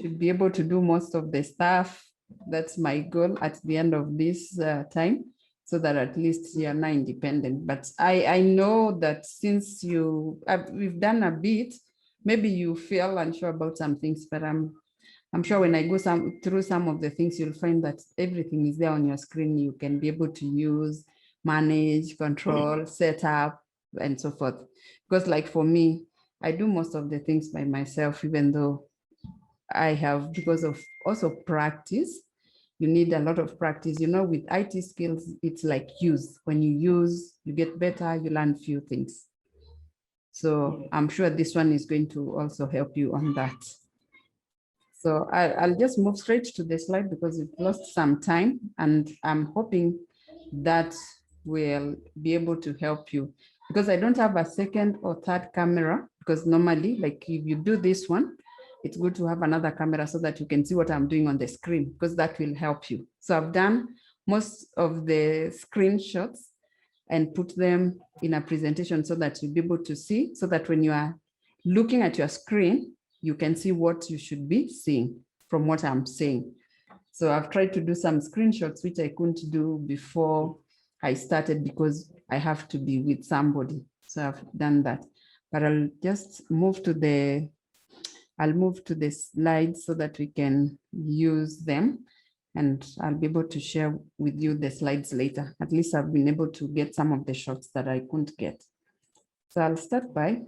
should be able to do most of the stuff. That's my goal at the end of this time, so that at least you're now independent. But I know that since we've done a bit, maybe you feel unsure about some things, but I'm sure when I go through some of the things, you'll find that everything is there on your screen. You can be able to use, manage, control, set up, and so forth. Because like for me, I do most of the things by myself, even though I have, because of also practice. You need a lot of practice. You know, with IT skills, it's like use. When you use, you get better, you learn few things. So I'm sure this one is going to also help you on that. So I'll just move straight to the slide because we've lost some time, and I'm hoping that will be able to help you, because I don't have a second or third camera, because normally, like if you do this one, it's good to have another camera so that you can see what I'm doing on the screen, because that will help you. So I've done most of the screenshots and put them in a presentation so that you'll be able to see, so that when you are looking at your screen, you can see what you should be seeing from what I'm saying. So I've tried to do some screenshots, which I couldn't do before I started because I have to be with somebody. So I've done that, but I'll just move to the slides so that we can use them, and I'll be able to share with you the slides later. At least I've been able to get some of the shots that I couldn't get. So I'll start by,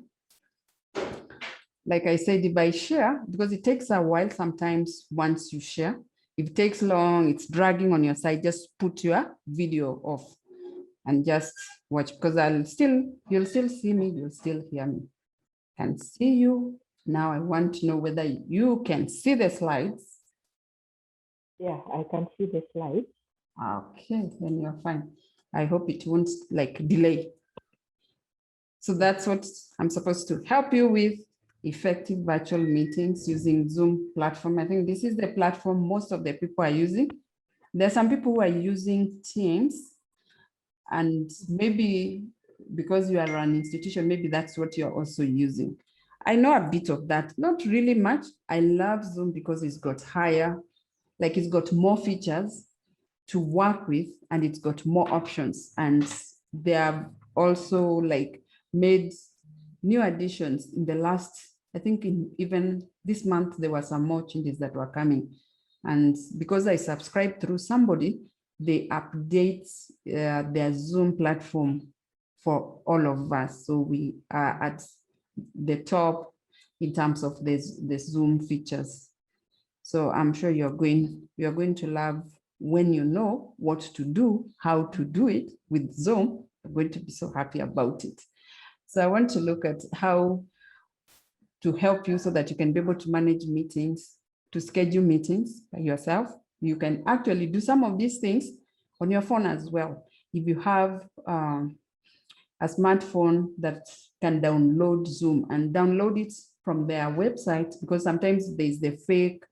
like I said, by share, because it takes a while sometimes once you share. If it takes long, it's dragging on your side, just put your video off and just watch, because you'll still see me, you'll still hear me. Can see you. Now I want to know whether you can see the slides. Yeah, I can see the slides. Okay, then you're fine. I hope it won't like delay. So that's what I'm supposed to help you with: effective virtual meetings using Zoom platform. I think this is the platform most of the people are using. There are some people who are using Teams, and maybe because you are an institution, maybe that's what you're also using. I know a bit of that, not really much. I love Zoom because it's got it's got more features to work with, and it's got more options. And they have also like made new additions in the last, I think even this month, there were some more changes that were coming. And because I subscribe through somebody, they update their Zoom platform for all of us. So we are at the top in terms of the Zoom features. So I'm sure you're going to love when you know what to do, how to do it with Zoom. You're going to be so happy about it. So I want to look at how to help you so that you can be able to manage meetings, to schedule meetings by yourself. You can actually do some of these things on your phone as well. If you have a smartphone that can download Zoom and download it from their website, because sometimes there's the fake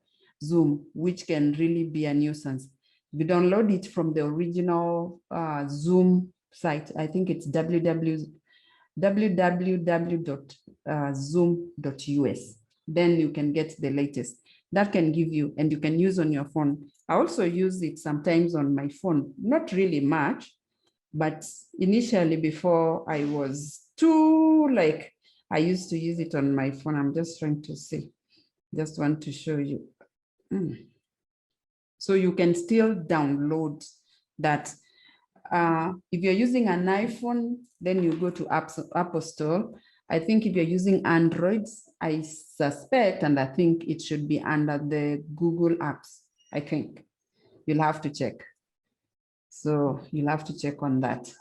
Zoom, which can really be a nuisance. If you download it from the original Zoom site, I think it's www.zoom.us, then you can get the latest. That can give you, and you can use on your phone. I also use it sometimes on my phone, not really much, but initially before I was I used to use it on my phone. I'm just trying to see, just want to show you. So you can still download that. If you're using an iPhone, then you go to Apple Store. I think if you're using Androids, I suspect, and I think it should be under the Google apps. I think you'll have to check. So you'll have to check on that.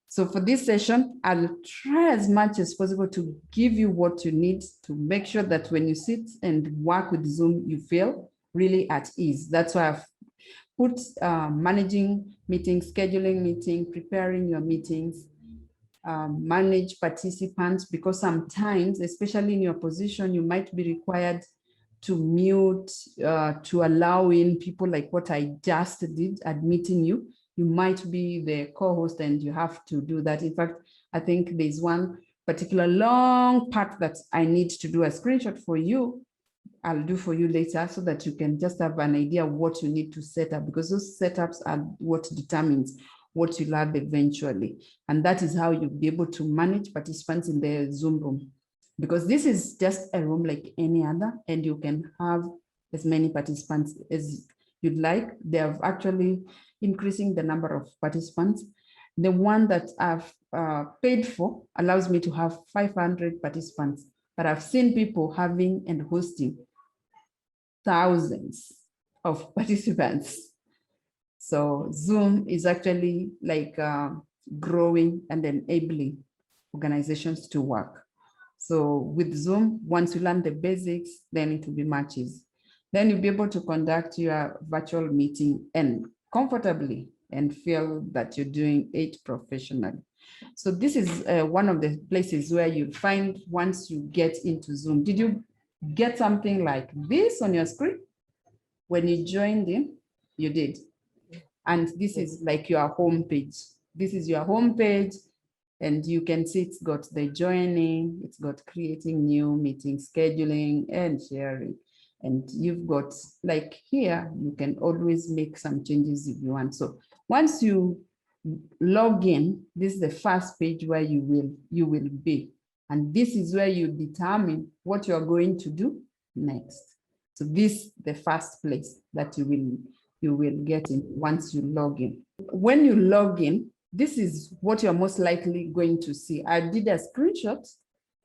So for this session, I'll try as much as possible to give you what you need to make sure that when you sit and work with Zoom, you feel really at ease. That's why I've put managing meetings, scheduling meetings, preparing your meetings, manage participants, because sometimes, especially in your position, you might be required to mute, to allow in people like what I just did, admitting you. You might be the co-host and you have to do that. In fact, I think there's one particular long part that I need to do a screenshot for you I'll do for you later so that you can just have an idea of what you need to set up, because those setups are what determines what you'll have eventually. And that is how you'll be able to manage participants in the Zoom room, because this is just a room like any other, and you can have as many participants as you'd like. They have actually increasing the number of participants. The one that I've paid for allows me to have 500 participants, but I've seen people having and hosting thousands of participants. So Zoom is actually like growing and enabling organizations to work. So with Zoom, once you learn the basics, then it will be much easier. Then you'll be able to conduct your virtual meeting and comfortably and feel that you're doing it professionally. So this is one of the places where you find once you get into Zoom. Did you get something like this on your screen when you joined in? You did. And this is like your home page. This is your home page, and you can see it's got the joining, it's got creating new meeting, scheduling and sharing. And you've got like here, you can always make some changes if you want. So once you log in, this is the first page where you will be. And this is where you determine what you're going to do next. So this is the first place that you will get in once you log in. When you log in, this is what you're most likely going to see. I did a screenshot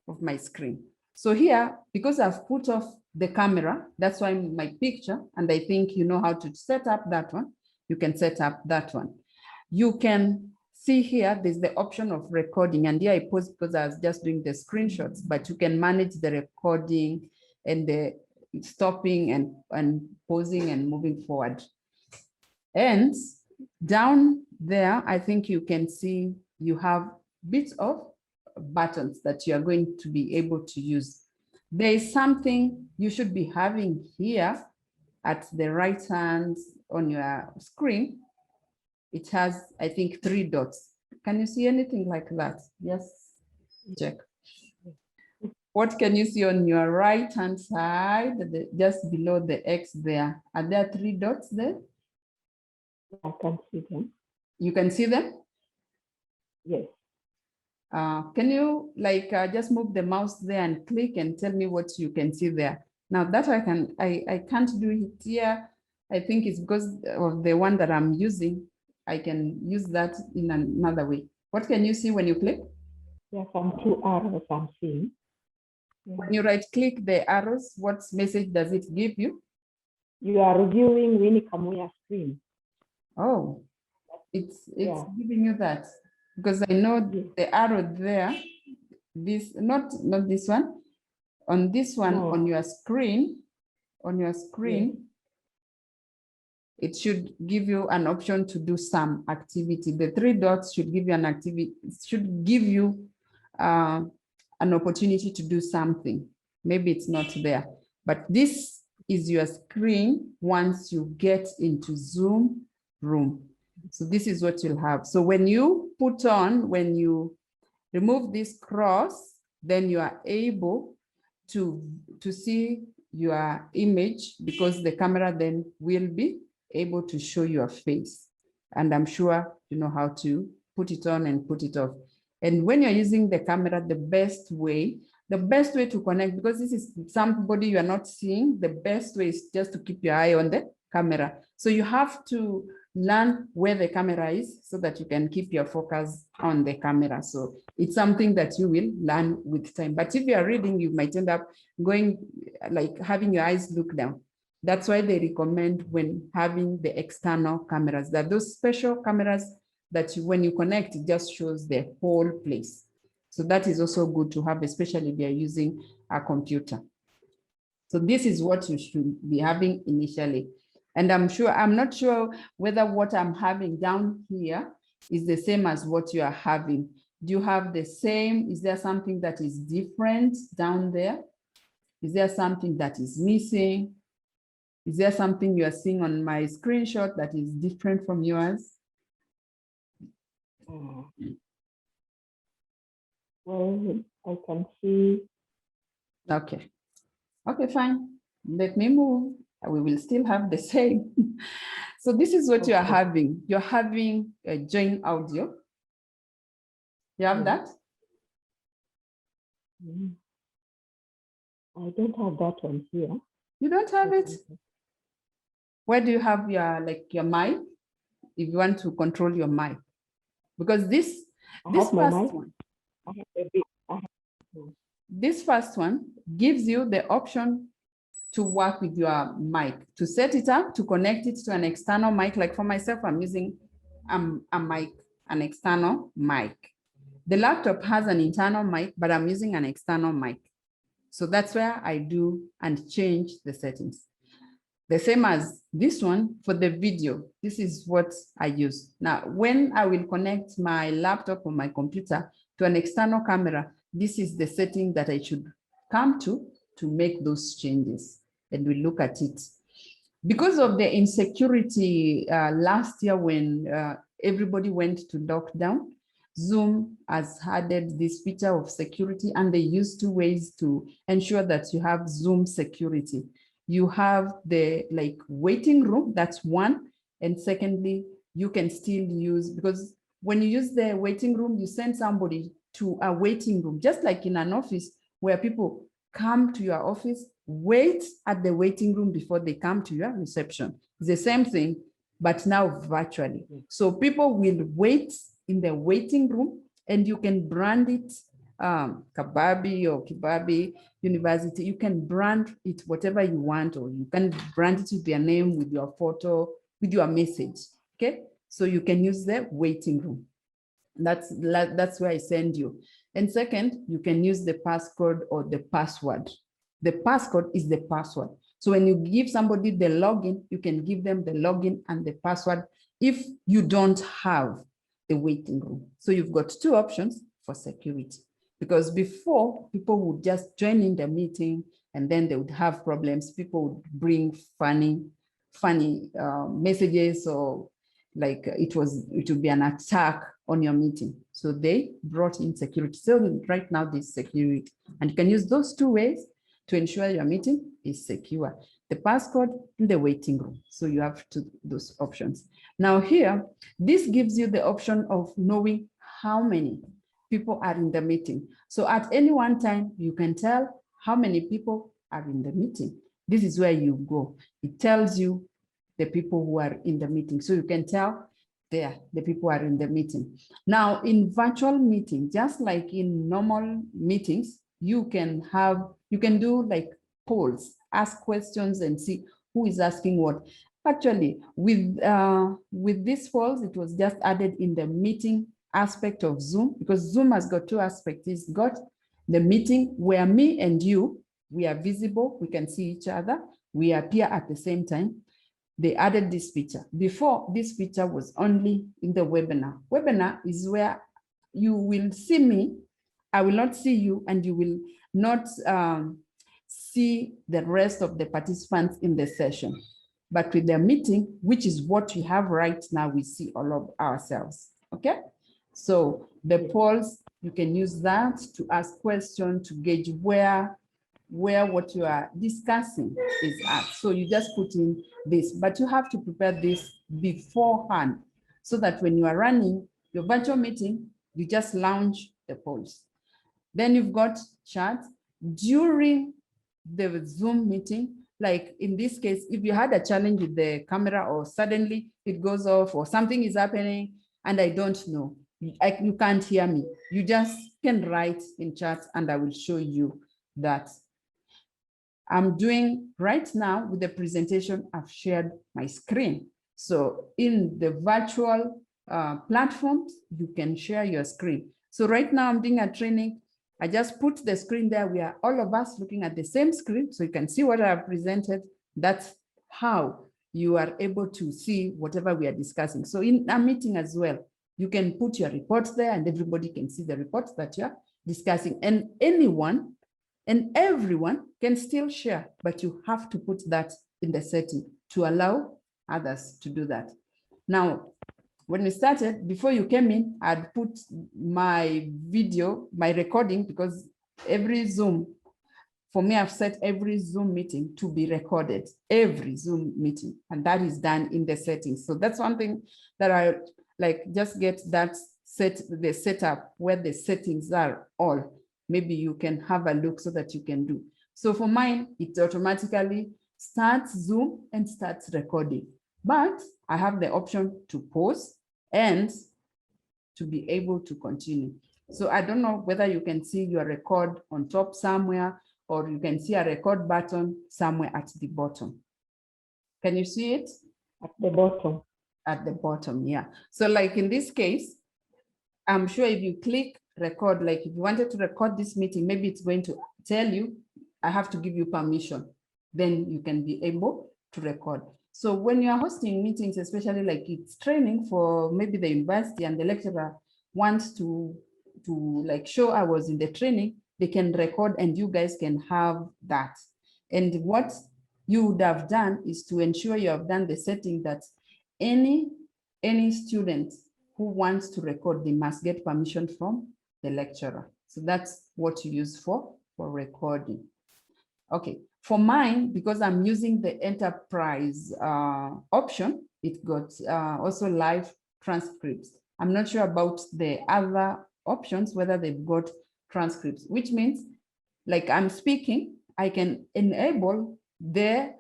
of my screen. So here, because I've put off the camera, that's why my picture, and I think you know how to set up that one. You can set up that one. You can see here, there's the option of recording, and here I paused because I was just doing the screenshots, but you can manage the recording and the stopping and pausing and moving forward. And down there, I think you can see you have bits of buttons that you are going to be able to use. There is something you should be having here at the right hand on your screen. It has, I think, 3 dots. Can you see anything like that? Yes, check. What can you see on your right hand side, just below the X there? Are there 3 dots there? I can see them. You can see them? Yes. Can you like just move the mouse there and click and tell me what you can see there? Now that I can't do it here. I think it's because of the one that I'm using. I can use that in another way. What can you see when you click? There are some 2 arrows I'm seeing. When you right click the arrows, what message does it give you? You are reviewing Winnie Kamuya's screen. Oh, it's giving you that, because I know the arrow there, this not this one, on this one, No. on your screen, it should give you an option to do some activity. The 3 dots should give you an activity, should give you an opportunity to do something. Maybe it's not there, but this is your screen once you get into Zoom room. So this is what you'll have. So when you when you remove this cross, then you are able to see your image, because the camera then will be able to show your face. And I'm sure you know how to put it on and put it off. And when you're using the camera, the best way to connect, because this is somebody you are not seeing, the best way is just to keep your eye on the camera. So you have to learn where the camera is so that you can keep your focus on the camera. So it's something that you will learn with time. But if you are reading, you might end up going like having your eyes look down. That's why they recommend when having the external cameras, that those special cameras that when you connect, it just shows the whole place. So that is also good to have, especially if you're using a computer. So this is what you should be having initially. And I'm not sure whether what I'm having down here is the same as what you are having. Do you have the same? Is there something that is different down there? Is there something that is missing? Is there something you are seeing on my screenshot that is different from yours? Well, I can see. Okay. Okay, fine. Let me move. We will still have the same. So this is what you are having. You're having a join audio. You have that? I don't have that one here. You don't have it? Where do you have your mic? If you want to control your mic, because this first one, this first one gives you the option to work with your mic, to set it up, to connect it to an external mic. Like for myself, I'm using a mic, an external mic. The laptop has an internal mic, but I'm using an external mic. So that's where I do and change the settings. The same as this one for the video. This is what I use. Now, when I will connect my laptop or my computer to an external camera, this is the setting that I should come to make those changes. And we look at it. Because of the insecurity last year when everybody went to lockdown, Zoom has added this feature of security, and they use two ways to ensure that you have Zoom security. You have the waiting room, that's one. And secondly, you can still use, because when you use the waiting room, you send somebody to a waiting room, just like in an office where people come to your office, wait at the waiting room before they come to your reception. It's the same thing, but now virtually. So people will wait in the waiting room, and you can brand it Kababi or Kibabi University. You can brand it whatever you want, or you can brand it with your name, with your photo, with your message. Okay, so you can use the waiting room. That's where I send you. And second, you can use the passcode or the password. The passcode is the password. So when you give somebody the login, you can give them the login and the password if you don't have the waiting room. So you've got two options for security, because before people would just join in the meeting and then they would have problems. People would bring funny messages, or it would be an attack on your meeting. So they brought in security. So right now there's security, and you can use those two ways to ensure your meeting is secure. The passcode in the waiting room. So you have those options. Now here, this gives you the option of knowing how many people are in the meeting. So at any one time, you can tell how many people are in the meeting. This is where you go. It tells you the people who are in the meeting. So you can tell there, the people are in the meeting. Now in virtual meeting, just like in normal meetings, you can do polls, ask questions and see who is asking what. Actually, with these polls, it was just added in the meeting aspect of Zoom, because Zoom has got two aspects. It's got the meeting where me and you, we are visible, we can see each other, we appear at the same time. They added this feature. Before, this feature was only in the webinar. Webinar is where you will see me, I will not see you, and you will not see the rest of the participants in the session. But with the meeting, which is what we have right now, we see all of ourselves, okay? So the polls, you can use that to ask questions, to gauge where what you are discussing is at. So you just put in this, but you have to prepare this beforehand, so that when you are running your virtual meeting, you just launch the polls. Then you've got chat during the Zoom meeting. Like in this case, if you had a challenge with the camera, or suddenly it goes off, or something is happening and I don't know, you can't hear me, you just can write in chat and I will show you that. I'm doing right now with the presentation, I've shared my screen. So in the virtual platforms, you can share your screen. So right now I'm doing a training. I just put the screen there. We are all of us looking at the same screen, so you can see what I have presented. That's how you are able to see whatever we are discussing. So in a meeting as well, you can put your reports there and everybody can see the reports that you're discussing. And anyone and everyone can still share, but you have to put that in the setting to allow others to do that. Now, when we started, before you came in, I'd put my video, my recording, because every Zoom for me, I've set every Zoom meeting to be recorded, every Zoom meeting, and that is done in the settings. So that's one thing that I like, just get that the setup where the settings are all. Maybe you can have a look so that you can do. So for mine, it automatically starts Zoom and starts recording. But I have the option to pause and to be able to continue. So I don't know whether you can see your record on top somewhere, or you can see a record button somewhere at the bottom. Can you see it? At the bottom. At the bottom, yeah. So like in this case, I'm sure if you click record, like if you wanted to record this meeting, maybe it's going to tell you, I have to give you permission. Then you can be able to record. So when you are hosting meetings, especially like it's training for maybe the university and the lecturer wants to like show I was in the training, they can record and you guys can have that. And what you would have done is to ensure you have done the setting that any student who wants to record, they must get permission from the lecturer. So that's what you use for recording. Okay, for mine, because I'm using the enterprise option, it got also live transcripts. I'm not sure about the other options, whether they've got transcripts, which means like I'm speaking, I can enable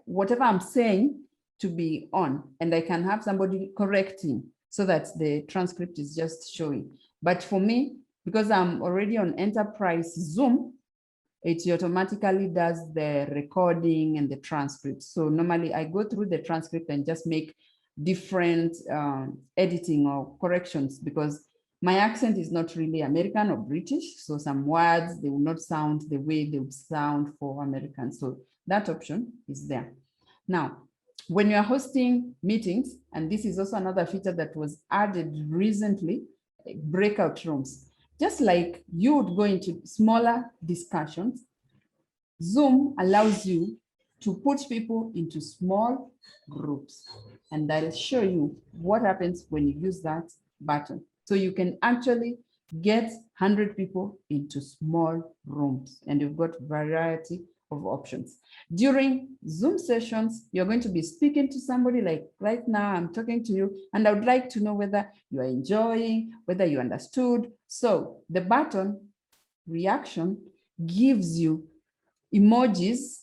whatever I'm saying to be on, and I can have somebody correcting so that the transcript is just showing. But for me, because I'm already on enterprise Zoom, it automatically does the recording and the transcript. So normally I go through the transcript and just make different editing or corrections, because my accent is not really American or British. So some words, they will not sound the way they would sound for Americans. So that option is there. Now, when you are hosting meetings, and this is also another feature that was added recently, breakout rooms. Just like you would go into smaller discussions, Zoom allows you to put people into small groups. And I'll show you what happens when you use that button. So you can actually get 100 people into small rooms, and you've got variety of options. During Zoom sessions, you're going to be speaking to somebody, like right now I'm talking to you, and I would like to know whether you are enjoying, whether you understood. So the button reaction gives you emojis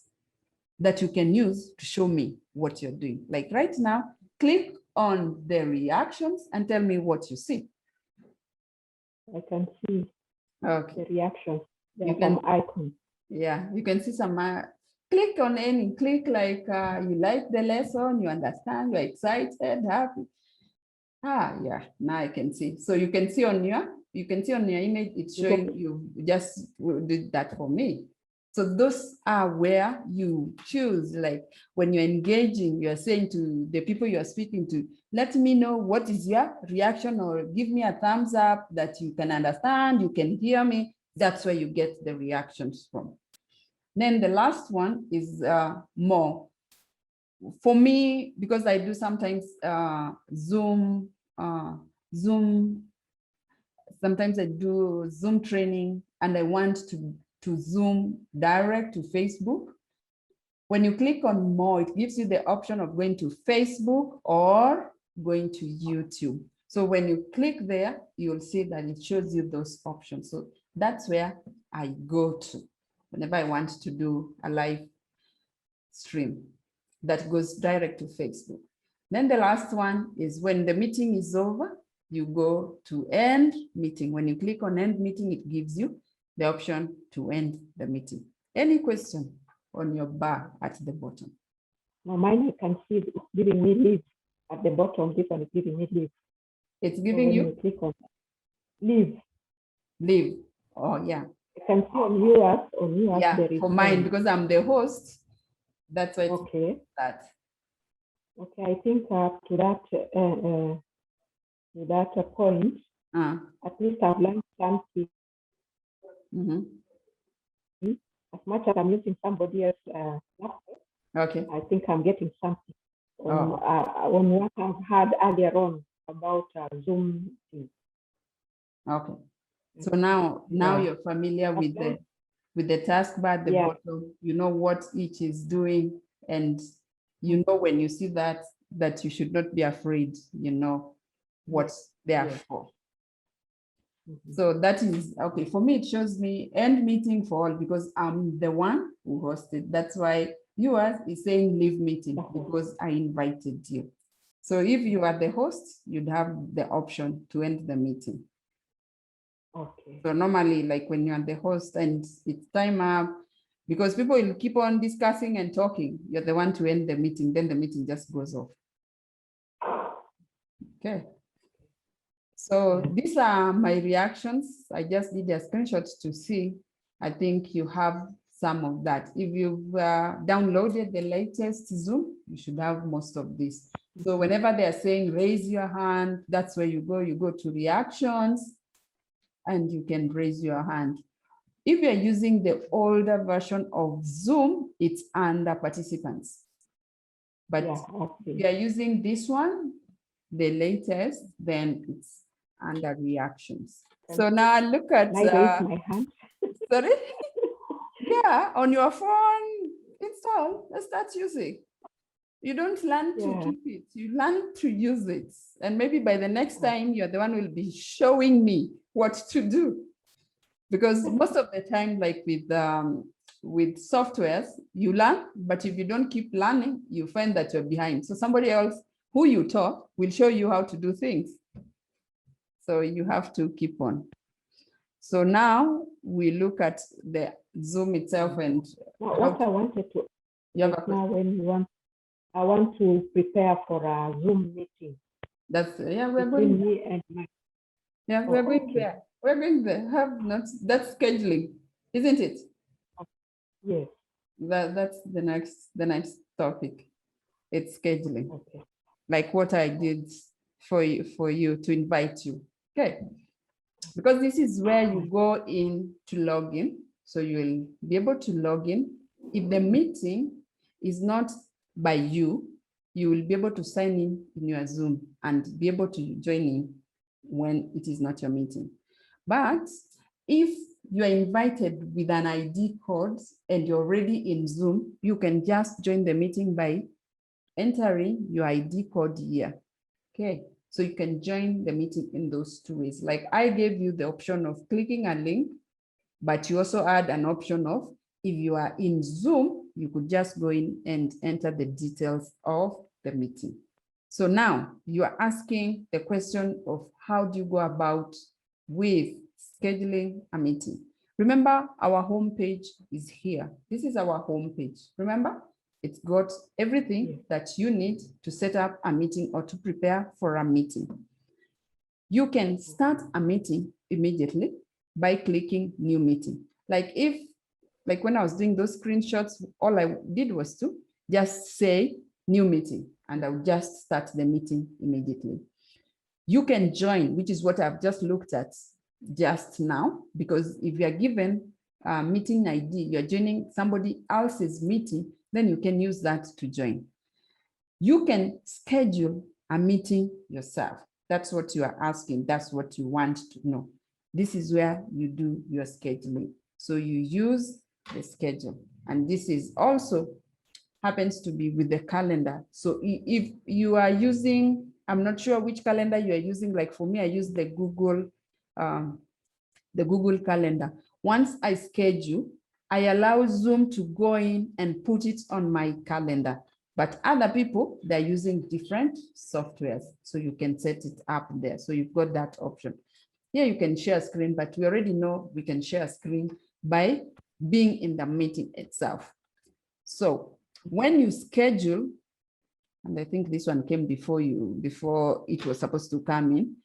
that you can use to show me what you're doing. Like right now, click on the reactions and tell me what you see. I can see the reactions. There are some icons. Yeah, you can see some, click on any, click like you like the lesson, you understand, you're excited, happy. Yeah, now I can see. So you can see on your image, it's showing you just did that for me. So those are where you choose, like when you're engaging, you're saying to the people you're speaking to, let me know what is your reaction, or give me a thumbs up that you can understand, you can hear me. That's where you get the reactions from. Then the last one is more. For me, because I do sometimes Zoom, sometimes I do Zoom training, and I want to Zoom direct to Facebook. When you click on more, it gives you the option of going to Facebook or going to YouTube. So when you click there, you'll see that it shows you those options. So that's where I go to whenever I want to do a live stream that goes direct to Facebook. Then the last one is when the meeting is over, you go to end meeting. When you click on end meeting, it gives you the option to end the meeting. Any question on your bar at the bottom? Now mine, I can see it's giving me leave at the bottom. This one is giving me leave. It's giving you click on leave. Leave. Oh yeah. I can see on yours. Yeah, for mine, because I'm the host. That's why. Okay. That. Okay, I think to that point, at least I've learned something. As much as I'm using somebody else's laptop, okay, I think I'm getting something on what I've had earlier on about Zoom. Okay, so now you're familiar with with the taskbar at the bottom, you know what each is doing, and you know when you see that you should not be afraid, you know what they are for. So that is okay. For me, it shows me end meeting for all because I'm the one who hosted. That's why yours is saying leave meeting because I invited you. So if you are the host, you'd have the option to end the meeting. Okay. So normally, like when you're the host and it's time up, because people will keep on discussing and talking, you're the one to end the meeting, then the meeting just goes off. Okay. So these are my reactions. I just did a screenshot to see. I think you have some of that. If you've downloaded the latest Zoom, you should have most of this. So whenever they are saying raise your hand, that's where you go to reactions and you can raise your hand. If you're using the older version of Zoom, it's under participants. But if you're using this one, the latest, then it's under reactions. So now look at I raise my hand. Sorry? Yeah, on your phone, install, let's start using. You don't learn to keep it, you learn to use it. And maybe by the next time, you're the one who will be showing me what to do. Because most of the time, like with softwares, you learn, but if you don't keep learning, you find that you're behind. So somebody else who you taught will show you how to do things. So you have to keep on. So now we look at the Zoom itself and what I wanted to now when you want, I want to prepare for a Zoom meeting. That's we're going. Me and my, we're going there. We're going there. Have not that's scheduling, isn't it? Yes. That's the next topic. It's scheduling. Okay. Like what I did for you to invite you. Okay. Because this is where you go in to log in. So you'll be able to log in. If the meeting is not by you, you will be able to sign in your Zoom and be able to join in when it is not your meeting. But if you are invited with an ID code and you're already in Zoom, you can just join the meeting by entering your ID code here. Okay. So you can join the meeting in those two ways. Like I gave you the option of clicking a link, but you also add an option of if you are in Zoom, you could just go in and enter the details of the meeting. So now you are asking the question of how do you go about with scheduling a meeting? Remember, our homepage is here. This is our homepage. Remember? It's got everything that you need to set up a meeting or to prepare for a meeting. You can start a meeting immediately by clicking new meeting. Like when I was doing those screenshots, all I did was to just say new meeting and I would just start the meeting immediately. You can join, which is what I've just looked at just now, because if you are given a meeting ID, you're joining somebody else's meeting, then you can use that to join. You can schedule a meeting yourself. That's what you are asking. That's what you want to know. This is where you do your scheduling. So you use the schedule. And this is also happens to be with the calendar. So if you are using, I'm not sure which calendar you are using. Like for me, I use the Google Calendar. Once I schedule, I allow Zoom to go in and put it on my calendar. But other people, they're using different softwares. So you can set it up there. So you've got that option. Here you can share screen, but we already know we can share screen by being in the meeting itself. So when you schedule, and I think this one came before it was supposed to come in.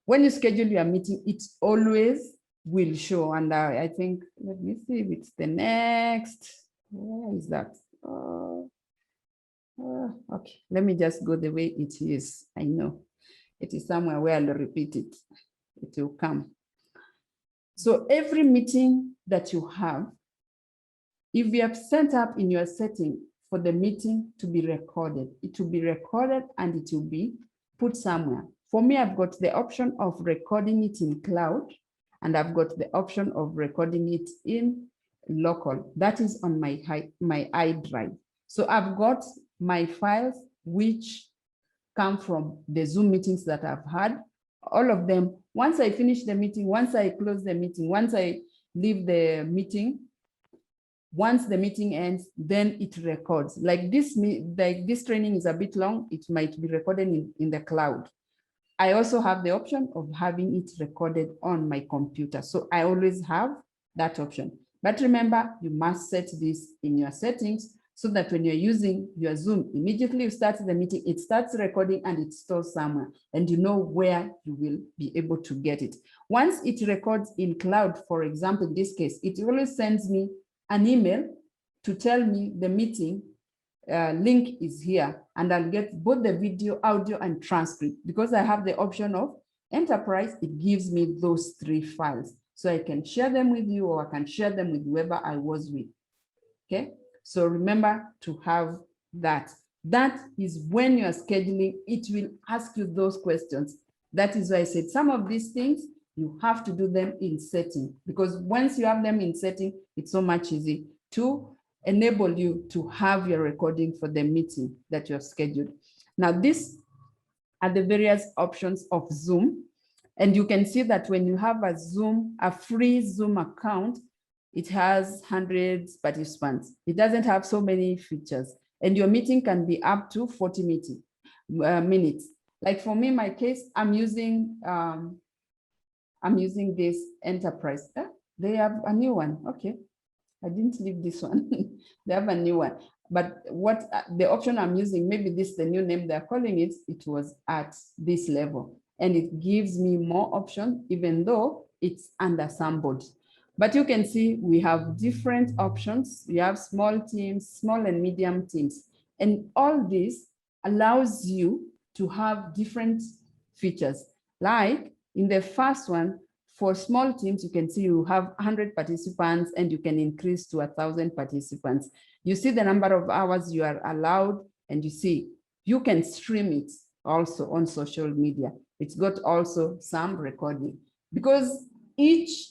When you schedule your meeting, it always will show. And I think, let me see if it's the next. Where is that? Okay, let me just go the way it is. I know it is somewhere where I'll repeat it. It will come. So every meeting that you have, if you have set up in your setting for the meeting to be recorded, it will be recorded and it will be put somewhere. For me, I've got the option of recording it in cloud, and I've got the option of recording it in local. That is on my iDrive. So I've got my files which come from the Zoom meetings that I've had, all of them. Once I finish the meeting, once I close the meeting, once I leave the meeting, once the meeting ends, then it records. Like this training is a bit long, it might be recorded in the cloud. I also have the option of having it recorded on my computer. So I always have that option. But remember, you must set this in your settings so that when you're using your Zoom, immediately you start the meeting, it starts recording and it stores somewhere, and you know where you will be able to get it. Once it records in cloud, for example, in this case, it always sends me an email to tell me the meeting link is here, and I'll get both the video, audio, and transcript. Because I have the option of enterprise, it gives me those 3 files. So I can share them with you, or I can share them with whoever I was with. Okay, so remember to have that. That is when you are scheduling, it will ask you those questions. That is why I said some of these things, you have to do them in setting, because once you have them in setting, it's so much easy to enable you to have your recording for the meeting that you have scheduled. Now, these are the various options of Zoom. And you can see that when you have a free Zoom account, it has hundreds of participants. It doesn't have so many features. And your meeting can be up to 40 minutes. Like for me, my case, I'm using this enterprise. They have a new one. Okay, I didn't leave this one. They have a new one. But what the option I'm using, maybe this is the new name they're calling it, it was at this level. And it gives me more options, even though it's under somebody. But you can see we have different options. We have small teams, small and medium teams. And all this allows you to have different features. Like in the first one, for small teams, you can see you have 100 participants and you can increase to 1,000 participants. You see the number of hours you are allowed, and you see you can stream it also on social media. It's got also some recording, because each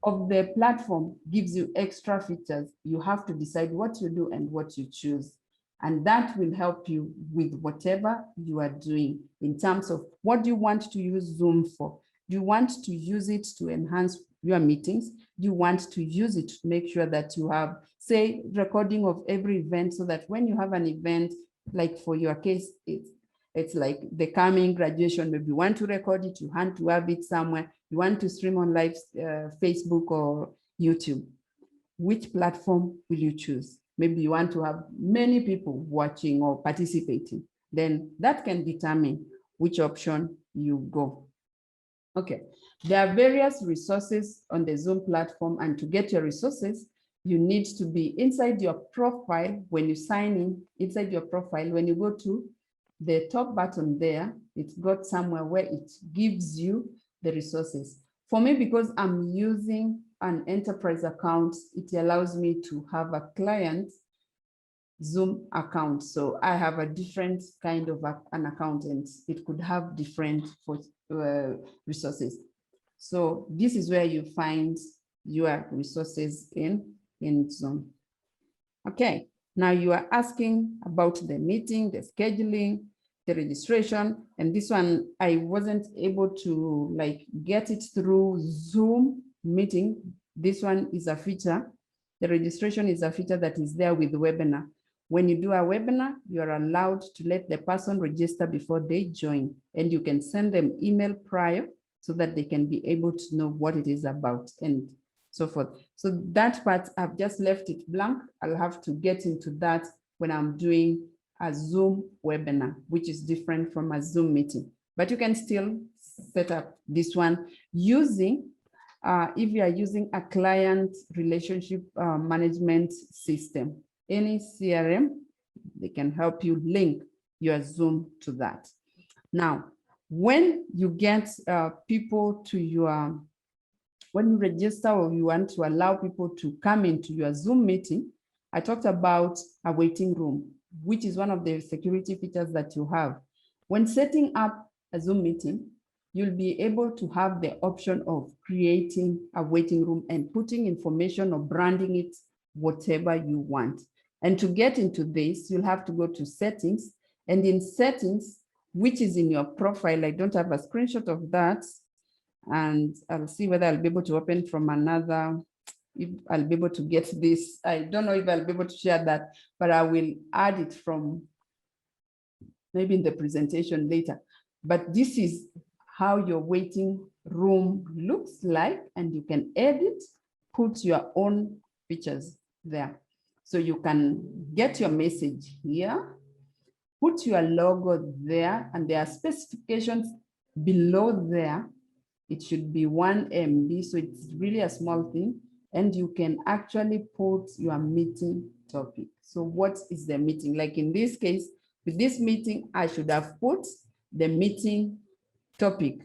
of the platform gives you extra features. You have to decide what you do and what you choose. And that will help you with whatever you are doing in terms of what do you want to use Zoom for? Do you want to use it to enhance your meetings? Do you want to use it to make sure that you have, say, recording of every event, so that when you have an event, like for your case, it's like the coming graduation, maybe you want to record it, you want to have it somewhere, you want to stream on live Facebook or YouTube. Which platform will you choose? Maybe you want to have many people watching or participating. Then that can determine which option you go. Okay, there are various resources on the Zoom platform, and to get your resources, you need to be inside your profile. When you sign in, inside your profile, when you go to the top button there, it's got somewhere where it gives you the resources. For me, because I'm using an enterprise account, it allows me to have a client Zoom account. So I have a different kind of an account, and it could have different resources. So this is where you find your resources in Zoom. Okay, now you are asking about the meeting, the scheduling, the registration, and this one I wasn't able to like get it through Zoom meeting. This one is a feature. The registration is a feature that is there with the webinar. When you do a webinar, you are allowed to let the person register before they join, and you can send them email prior so that they can be able to know what it is about and so forth. So that part, I've just left it blank. I'll have to get into that when I'm doing a Zoom webinar, which is different from a Zoom meeting. But you can still set up this one using, if you are using a client relationship management system, any CRM, they can help you link your Zoom to that. Now, when you get people to your, when you register or you want to allow people to come into your Zoom meeting, I talked about a waiting room, which is one of the security features that you have. When setting up a Zoom meeting, you'll be able to have the option of creating a waiting room and putting information or branding it, whatever you want. And to get into this, you'll have to go to settings, and in settings, which is in your profile, I don't have a screenshot of that, and I'll see whether I'll be able to open from another, if I'll be able to get this. I don't know if I'll be able to share that, but I will add it from maybe in the presentation later. But this is how your waiting room looks like, and you can edit, put your own features there. So you can get your message here, put your logo there, and there are specifications below there. It should be 1 MB, so it's really a small thing. And you can actually put your meeting topic. So what is the meeting? Like in this case, with this meeting, I should have put the meeting topic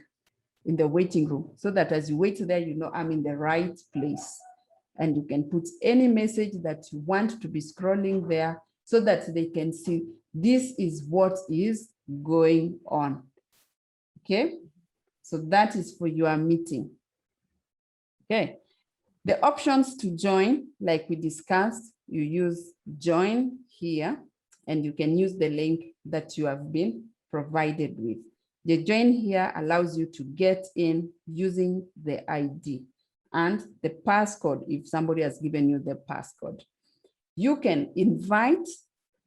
in the waiting room, so that as you wait there, you know I'm in the right place. And you can put any message that you want to be scrolling there, so that they can see this is what is going on. Okay, so that is for your meeting. Okay, the options to join, like we discussed, you use join here, and you can use the link that you have been provided with. The join here allows you to get in using the ID and the passcode if somebody has given you the passcode. You can invite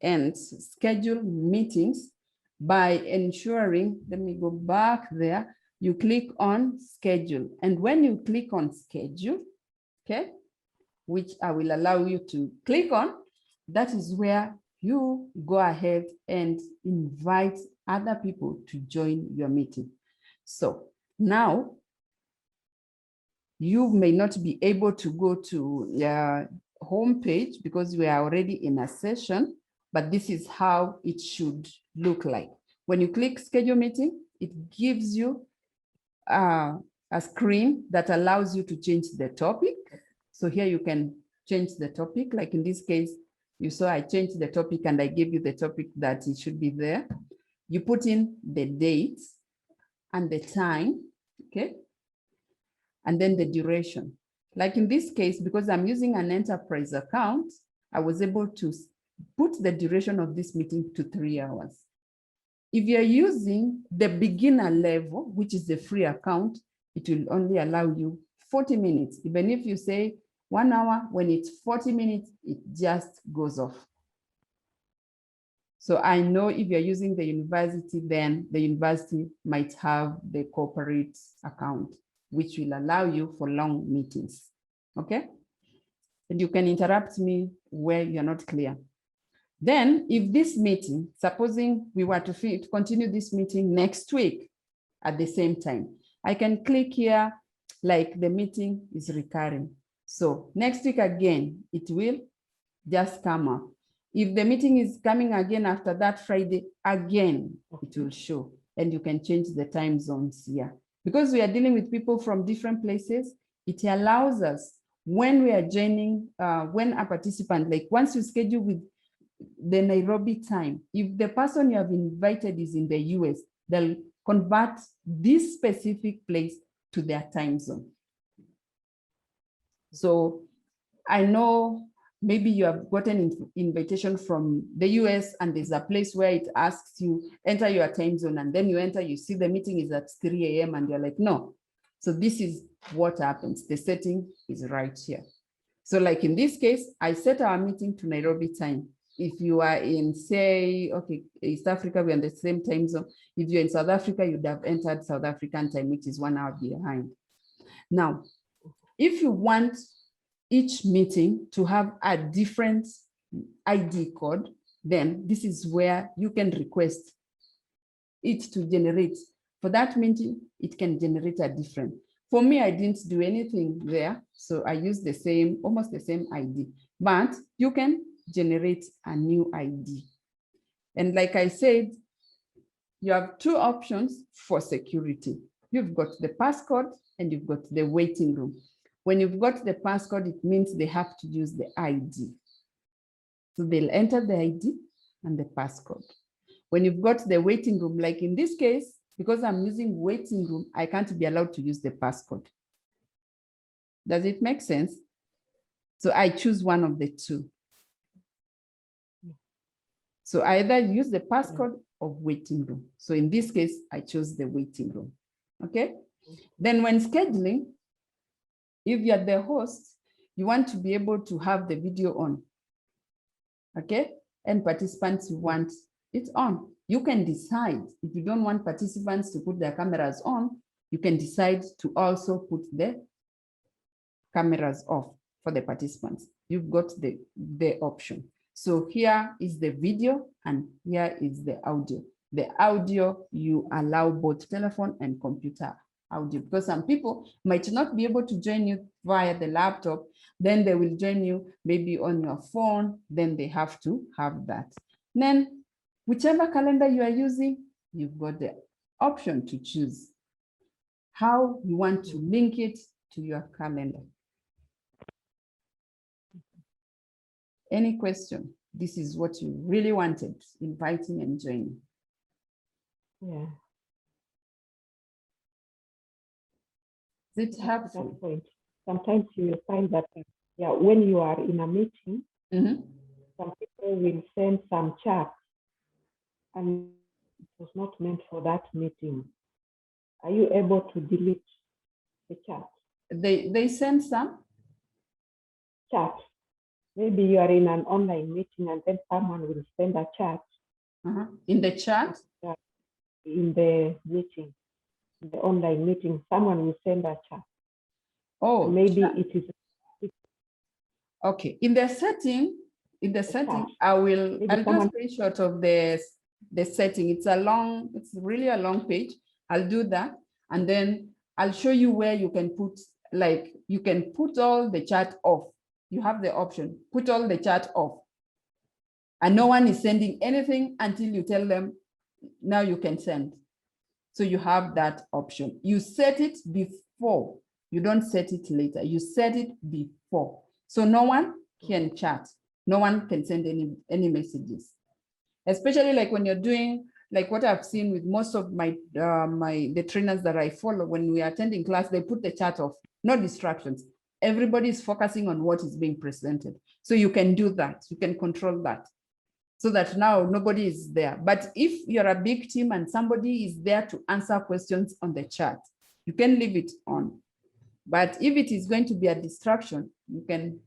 and schedule meetings by ensuring, let me go back there, you click on schedule. And when you click on schedule, okay, which I will allow you to click on, that is where you go ahead and invite other people to join your meeting. So now you may not be able to go to your homepage because we are already in a session, but this is how it should look like. When you click schedule meeting, it gives you a screen that allows you to change the topic. So here you can change the topic. Like in this case, you saw I changed the topic and I gave you the topic that it should be there. You put in the date and the time, okay? And then the duration. Like in this case, because I'm using an enterprise account, I was able to put the duration of this meeting to 3 hours. If you're using the beginner level, which is the free account, it will only allow you 40 minutes. Even if you say 1 hour, when it's 40 minutes, it just goes off. So I know if you're using the university, then the university might have the corporate account, which will allow you for long meetings, okay? And you can interrupt me where you're not clear. Then if this meeting, supposing we were to continue this meeting next week at the same time, I can click here, like the meeting is recurring. So next week again, it will just come up. If the meeting is coming again after that Friday, again, it will show. And you can change the time zones here. Because we are dealing with people from different places, it allows us, when we are joining, when a participant, like once you schedule with the Nairobi time, if the person you have invited is in the US, they'll convert this specific place to their time zone. So I know maybe you have gotten an invitation from the US and there's a place where it asks you enter your time zone, and then you enter, you see the meeting is at 3 a.m. and you're like, no. So this is what happens. The setting is right here. So like in this case, I set our meeting to Nairobi time. If you are in, say, okay, East Africa, we're on the same time zone. If you're in South Africa, you'd have entered South African time, which is 1 hour behind. Now, if you want each meeting to have a different ID code, then this is where you can request it to generate. For that meeting, it can generate a different. For me, I didn't do anything there, so I used the same, almost the same ID, but you can generate a new ID. And like I said, you have two options for security. You've got the passcode and you've got the waiting room. When you've got the passcode, it means they have to use the ID. So they'll enter the ID and the passcode. When you've got the waiting room, like in this case, because I'm using waiting room, I can't be allowed to use the passcode. Does it make sense? So I choose one of the two. So I either use the passcode or waiting room. So in this case, I chose the waiting room. Okay. Then when scheduling, if you're the host, you want to be able to have the video on. Okay. And participants, you want it on. You can decide if you don't want participants to put their cameras on, you can decide to also put the cameras off for the participants. You've got the option. So here is the video and here is the audio. The audio, you allow both telephone and computer audio, because some people might not be able to join you via the laptop. Then they will join you maybe on your phone. Then they have to have that. Then whichever calendar you are using, you've got the option to choose how you want to link it to your calendar. Any question? This is what you really wanted, inviting and joining. Yeah. Is it helpful? Sometimes you will find that, yeah, when you are in a meeting, some people will send some chat and it was not meant for that meeting. Are you able to delete the chat? They send some chat. Maybe you are in an online meeting and then someone will send a chat. In the chat? In the meeting, in the online meeting, someone will send a chat. Oh, maybe chat. It is. Okay, in the setting, I'll do a screenshot of the setting. It's really a long page. I'll do that. And then I'll show you where you can put, like, you can put all the chat off. You have the option, put all the chat off. And no one is sending anything until you tell them, now you can send. So you have that option. You set it before. You don't set it later. You set it before. So no one can chat. No one can send any messages. Especially like when you're doing, like what I've seen with most of the trainers that I follow, when we are attending class, they put the chat off, no distractions. Everybody is focusing on what is being presented. So you can do that. You can control that so that now nobody is there. But if you're a big team and somebody is there to answer questions on the chat, you can leave it on. But if it is going to be a distraction, you can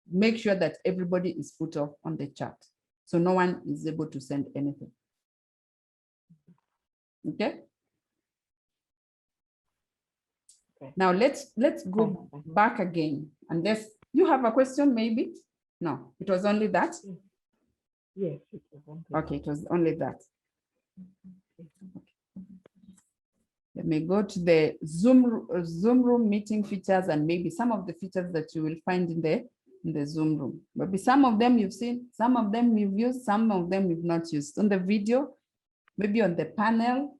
make sure that everybody is put off on the chat. So no one is able to send anything. Okay. Now let's go back again. Unless you have a question, maybe? No, it was only that? Yes, it was only okay, it was only that. Let me go to the Zoom room meeting features and maybe some of the features that you will find in the Zoom room. Maybe some of them you've seen, some of them you've used, some of them you've not used. On the video, maybe on the panel,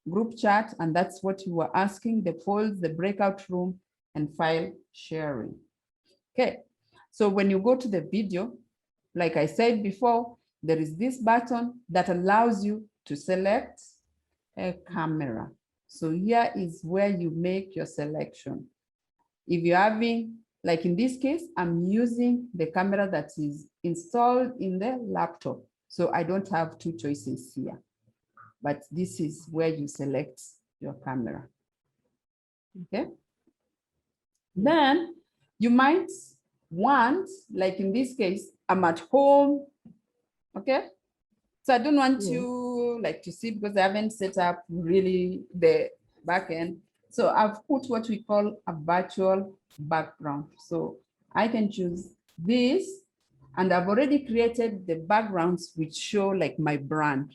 group chat, and that's what you were asking, the polls, the breakout room, and file sharing. Okay, so when you go to the video, like I said before, there is this button that allows you to select a camera. So here is where you make your selection. If you're having, like in this case, I'm using the camera that is installed in the laptop. So I don't have two choices here. But this is where you select your camera. Okay. Then you might want, like in this case, I'm at home. Okay. So I don't want you like to see because I haven't set up really the backend. So I've put what we call a virtual background. So I can choose this, and I've already created the backgrounds which show like my brand.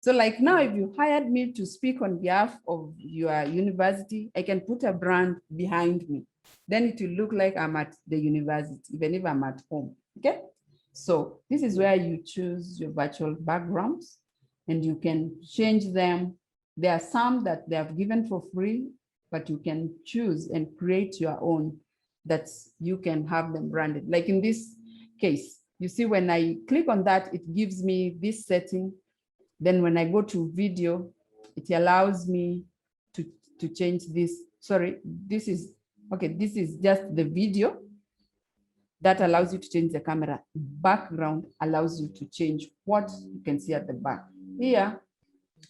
So like now, if you hired me to speak on behalf of your university, I can put a brand behind me. Then it will look like I'm at the university, even if I'm at home, okay? So this is where you choose your virtual backgrounds and you can change them. There are some that they have given for free, but you can choose and create your own that you can have them branded. Like in this case, you see when I click on that, it gives me this setting. Then when I go to video, it allows me to change this. Sorry, this is, okay, this is just the video that allows you to change the camera. Background allows you to change what you can see at the back. Here,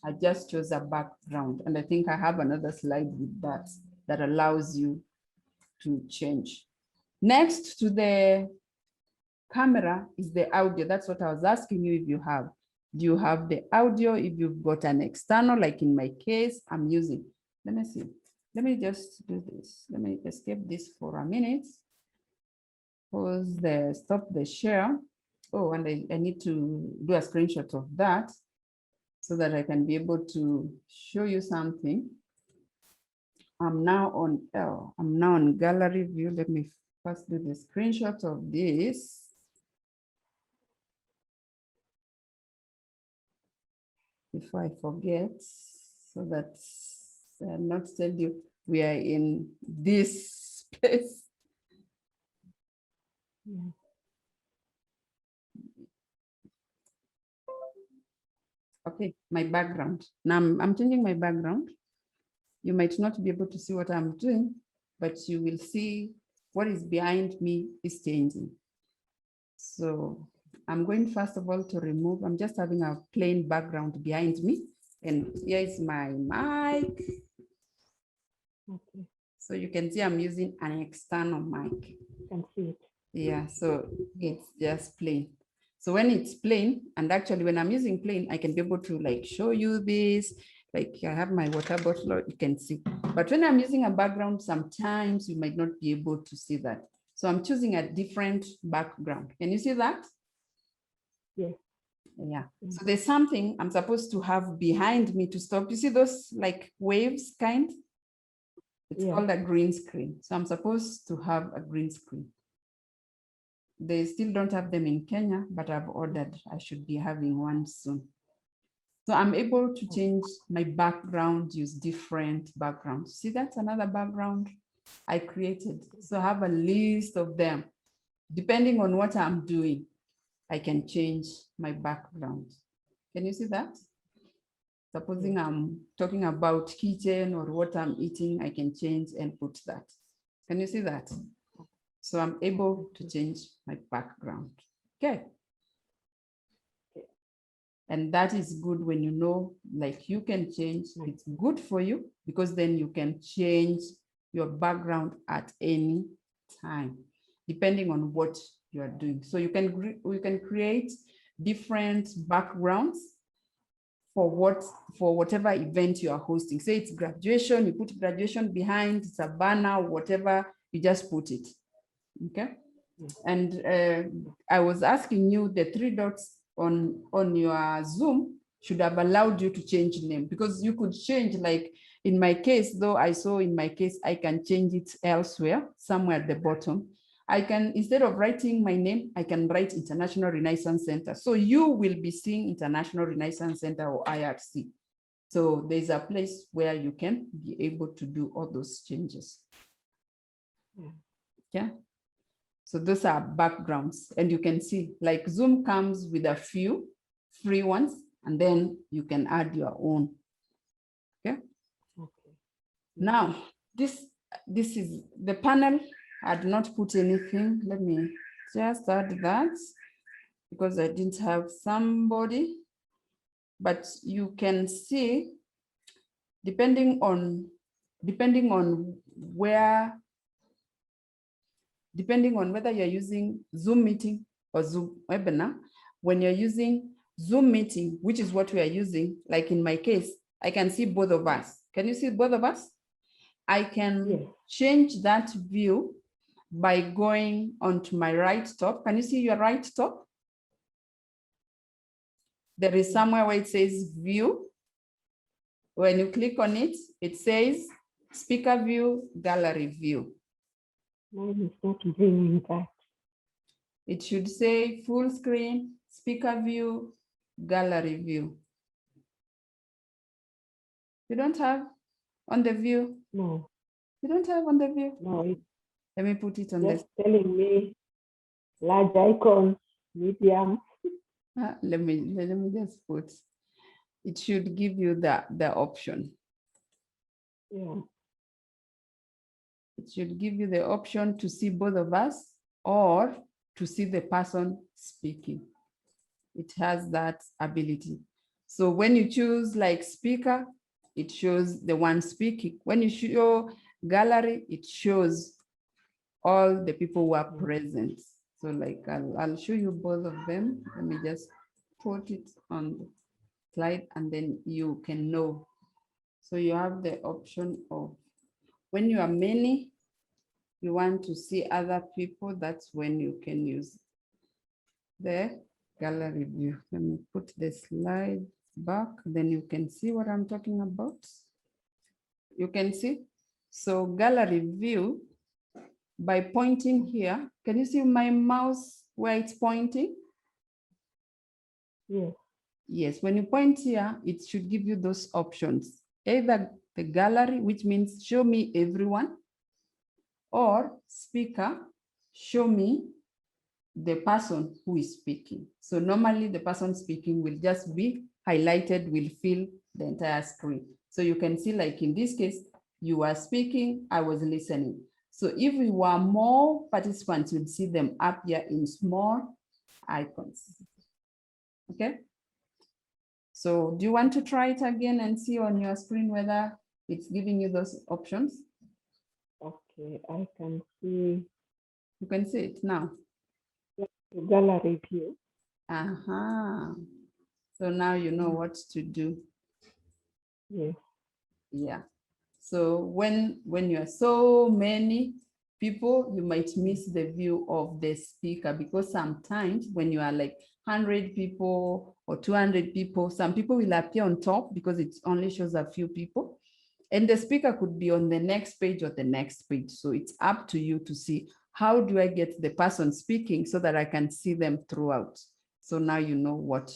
I just chose a background, and I think I have another slide with that allows you to change. Next to the camera is the audio. That's what I was asking you if you have. Do you have the audio? If you've got an external, like in my case, I'm using. Let me see. Let me just do this. Let me escape this for a minute. Pause the, stop the share. Oh, and I need to do a screenshot of that so that I can be able to show you something. I'm now on gallery view. Let me first do the screenshot of this. Before I forget, so that I'm not tell you we are in this space. Yeah. Okay, my background. Now I'm changing my background. You might not be able to see what I'm doing, but you will see what is behind me is changing. So I'm going first of all to remove, I'm just having a plain background behind me. And here is my mic. Okay. So you can see I'm using an external mic. You can see it. Yeah, so it's just plain. So when it's plain, and actually when I'm using plain, I can be able to like show you this, like I have my water bottle, you can see. But when I'm using a background, sometimes you might not be able to see that. So I'm choosing a different background. Can you see that? Yes. Yeah. So there's something I'm supposed to have behind me to stop. You see those like waves kind? It's called a green screen. So I'm supposed to have a green screen. They still don't have them in Kenya, but I've ordered. I should be having one soon. So I'm able to change my background, use different backgrounds. See, that's another background I created. So I have a list of them. Depending on what I'm doing, I can change my background. Can you see that? Supposing I'm talking about kitchen or what I'm eating, I can change and put that. Can you see that? So I'm able to change my background. Okay. And that is good when you know, like you can change, it's good for you because then you can change your background at any time, depending on what you are doing. So you can create different backgrounds for whatever event you are hosting. Say it's graduation, you put graduation behind, it's a banner, whatever, you just put it. Okay. And I was asking you, the 3 dots on your Zoom should have allowed you to change name, because you could change, like in my case, though I saw in my case, I can change it elsewhere, somewhere at the bottom. I can, instead of writing my name, I can write International Renaissance Center. So you will be seeing International Renaissance Center or IRC. So there's a place where you can be able to do all those changes. Yeah. So those are backgrounds, and you can see like Zoom comes with a few free ones, and then you can add your own. Okay. Now this is the panel. I did not put anything. Let me just add that because I didn't have somebody, but you can see depending on whether you're using Zoom meeting or Zoom webinar. When you're using Zoom meeting, which is what we are using, like in my case, I can see both of us. Can you see both of us? I can change that view by going onto my right top. Can you see your right top? There is somewhere where it says view. When you click on it, it says speaker view, gallery view. Mine is not bringing that. It should say full screen, speaker view, gallery view. You don't have on the view? No. You don't have on the view? No. Let me put it on this. Telling me large icons, medium. Let me just put It should give you the option. Yeah. It should give you the option to see both of us or to see the person speaking. It has that ability. So when you choose like speaker, it shows the one speaking. When you show gallery, it shows all the people who are present. So like I'll show you both of them. Let me just put it on the slide and then you can know. So you have the option of when you are many, you want to see other people, that's when you can use the gallery view. Let me put the slide back, then you can see what I'm talking about. You can see. So gallery view, by pointing here, can you see my mouse where it's pointing? Yes. Yes, when you point here, it should give you those options. Either the gallery, which means show me everyone, or speaker, show me the person who is speaking. So normally the person speaking will just be highlighted, will fill the entire screen. So you can see like in this case, you are speaking, I was listening. So if we were more participants, you'd see them up here in small icons. Okay. So do you want to try it again and see on your screen whether it's giving you those options? Okay, I can see. You can see it now. Gallery view. So now you know what to do. Yes. Yeah. So when you are so many people, you might miss the view of the speaker, because sometimes when you are like 100 people or 200 people, some people will appear on top because it only shows a few people. And the speaker could be on the next page or the next page. So it's up to you to see, how do I get the person speaking so that I can see them throughout? So now you know what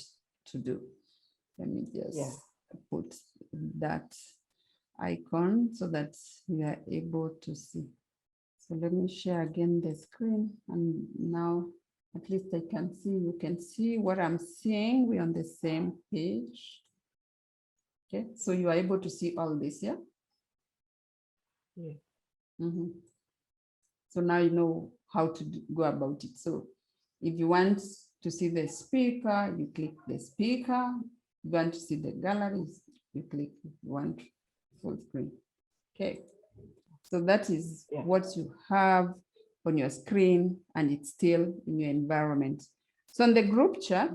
to do. Let me just put that icon so that we are able to see. So let me share again the screen, and now at least I can see, you can see what I'm seeing. We're on the same page. Okay, so you are able to see all this, yeah? Yeah. So now you know how to go about it. So if you want to see the speaker, you click the speaker. If you want to see the galleries, you click if you want full screen. Okay, so that is what you have on your screen, and it's still in your environment. So on the group chat,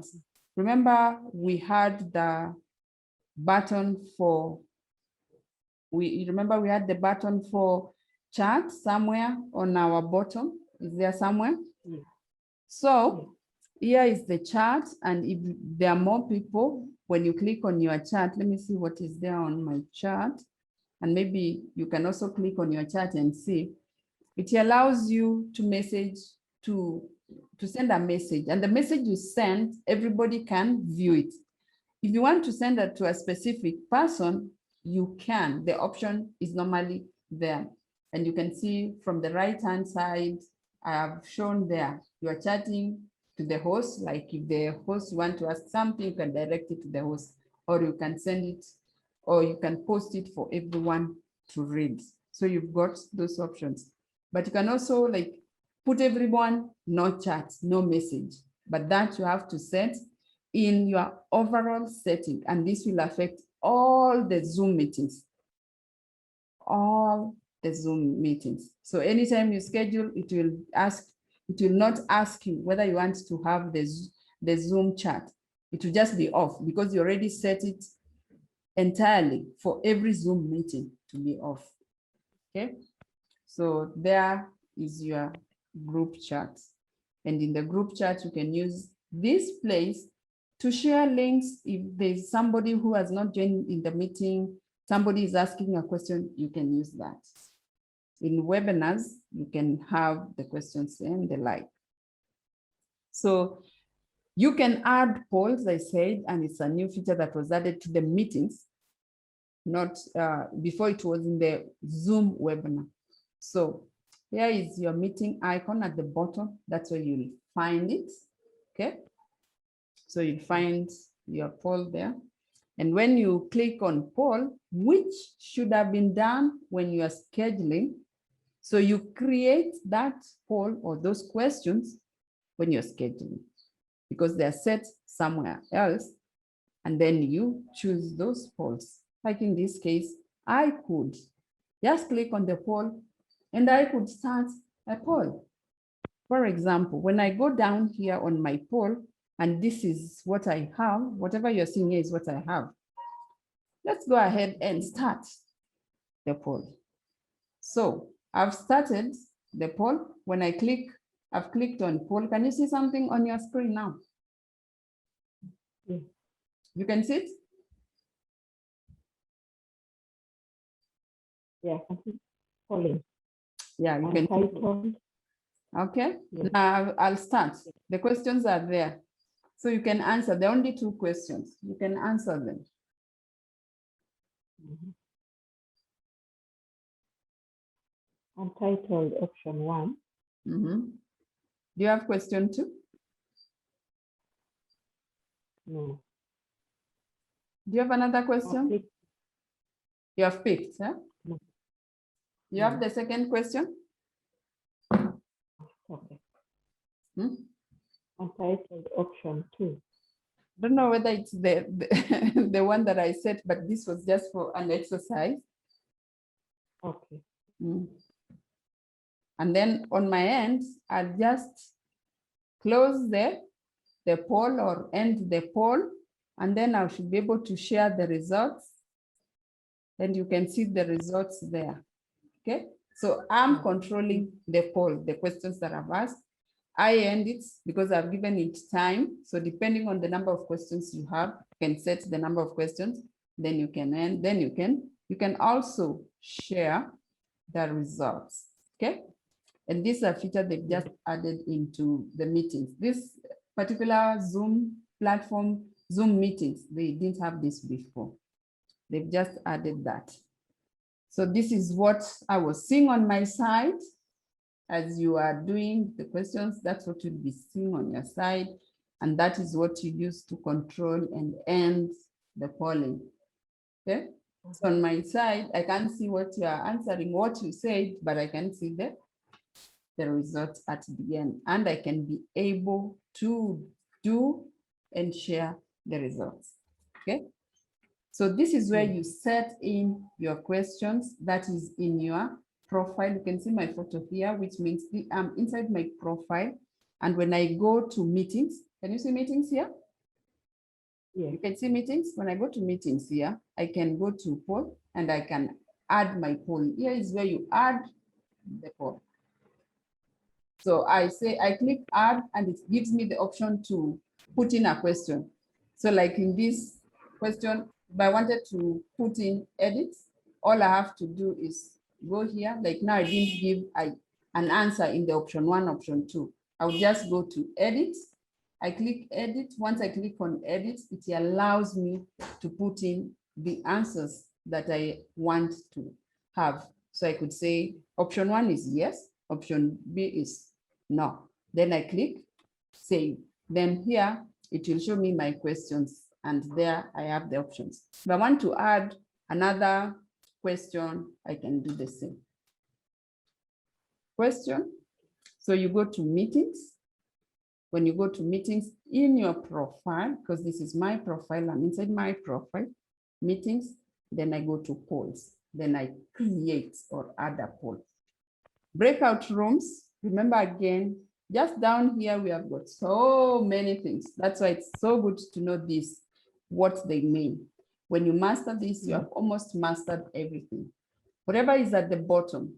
remember we had the button for, we had the button for chat somewhere on our bottom. Is there somewhere? So here is the chat, and if there are more people, when you click on your chat, let me see what is there on my chat. And maybe you can also click on your chat and see. It allows you to message, to send a message, and the message you send, everybody can view it. If you want to send it to a specific person, you can. The option is normally there. And you can see from the right-hand side, I have shown there, you are chatting to the host. Like if the host want to ask something, you can direct it to the host, or you can send it, or you can post it for everyone to read. So you've got those options. But you can also like put everyone, no chat, no message, but that you have to set in your overall setting, and this will affect all the Zoom meetings. All the Zoom meetings. So anytime you schedule, it will not ask you whether you want to have the Zoom chat. It will just be off because you already set it entirely for every Zoom meeting to be off. Okay, so there is your group chat. And in the group chat, you can use this place to share links. If there's somebody who has not joined in the meeting, somebody is asking a question, you can use that. In webinars, you can have the questions and the like. So you can add polls, I said, and it's a new feature that was added to the meetings, not before it was in the Zoom webinar. So here is your meeting icon at the bottom. That's where you'll find it. Okay. So you find your poll there. And when you click on poll, which should have been done when you are scheduling, so you create that poll or those questions when you're scheduling, because they're set somewhere else, and then you choose those polls. Like in this case, I could just click on the poll and I could start a poll. For example, when I go down here on my poll, and this is what I have, whatever you're seeing here is what I have. Let's go ahead and start the poll. So I've started the poll. When I click, I've clicked on poll. Can you see something on your screen now? Yes. You can see it? Yeah, I think polling. Yeah, you can. Untitled. Okay, Yes. now I'll start. The questions are there. So you can answer. There are only 2 questions. You can answer them. Mhm. Untitled option 1. Do you have question 2? No. Do you have another question? Click. You have picked, huh? No. You have the second question? Okay. Hmm? Untitled option 2. Don't know whether it's the one that I said, but this was just for an exercise. Okay. And then on my end, I'll just close the poll or end the poll, and then I should be able to share the results. And you can see the results there. Okay, so I'm controlling the poll, the questions that I've asked. I end it because I've given it time. So depending on the number of questions you have, you can set the number of questions, then you can end, then you can also share the results. Okay, and this is a feature they've just added into the meetings. This particular Zoom platform, Zoom meetings, they didn't have this before. They've just added that. So this is what I was seeing on my side as you are doing the questions. That's what you'll be seeing on your side. And that is what you use to control and end the polling. Okay. So on my side, I can't see what you are answering, what you said, but I can see the results at the end. And I can be able to do and share the results. Okay. So this is where you set in your questions. That is in your profile. You can see my photo here, which means I'm inside my profile. And when I go to meetings, can you see meetings here? Yeah. You can see meetings. When I go to meetings here, I can go to poll and I can add my poll. Here is where you add the poll. So I click add, and it gives me the option to put in a question. So like in this question, if I wanted to put in edits, all I have to do is go here. Like now I didn't give an answer in the option 1, option 2. I will just go to edit. I click edit. Once I click on edit, it allows me to put in the answers that I want to have. So I could say option 1 is yes, option B is no. Then I click save. Then here it will show me my questions, and there I have the options. If I want to add another question, I can do the same. Question. So you go to meetings. When you go to meetings in your profile, because this is my profile, I'm inside my profile, meetings, then I go to polls. Then I create or add a poll. Breakout rooms, remember again, just down here, we have got so many things. That's why it's so good to know this, what they mean. When you master this, you have almost mastered everything. Whatever is at the bottom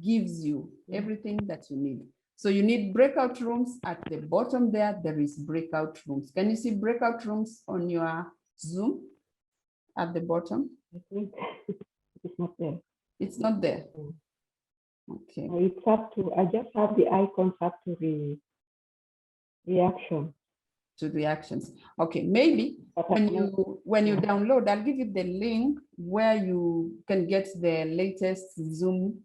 gives you everything that you need. So you need breakout rooms at the bottom there. There is breakout rooms. Can you see breakout rooms on your Zoom at the bottom? I think it's not there. It's not there. Okay. It's up to, I just have the icons up to the reaction. To reactions. Okay, maybe when you download, I'll give you the link where you can get the latest Zoom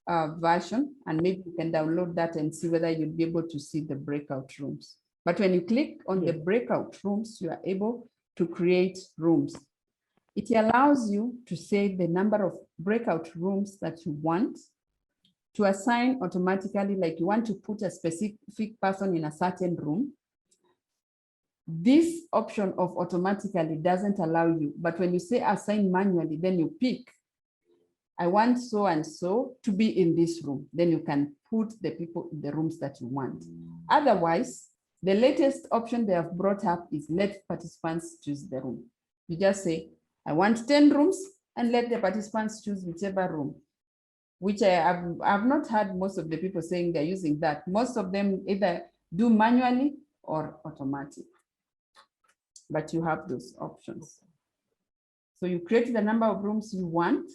version, and maybe you can download that and see whether you'll be able to see the breakout rooms. But when you click on the breakout rooms, you are able to create rooms. It allows you to say the number of breakout rooms that you want, to assign automatically, like you want to put a specific person in a certain room. This option of automatically doesn't allow you, but when you say assign manually, then you pick, I want so and so to be in this room. Then you can put the people in the rooms that you want. Otherwise, the latest option they have brought up is let participants choose the room. You just say, I want 10 rooms and let the participants choose whichever room, which I've not heard most of the people saying they're using that. Most of them either do manually or automatic, but you have those options. So you create the number of rooms you want.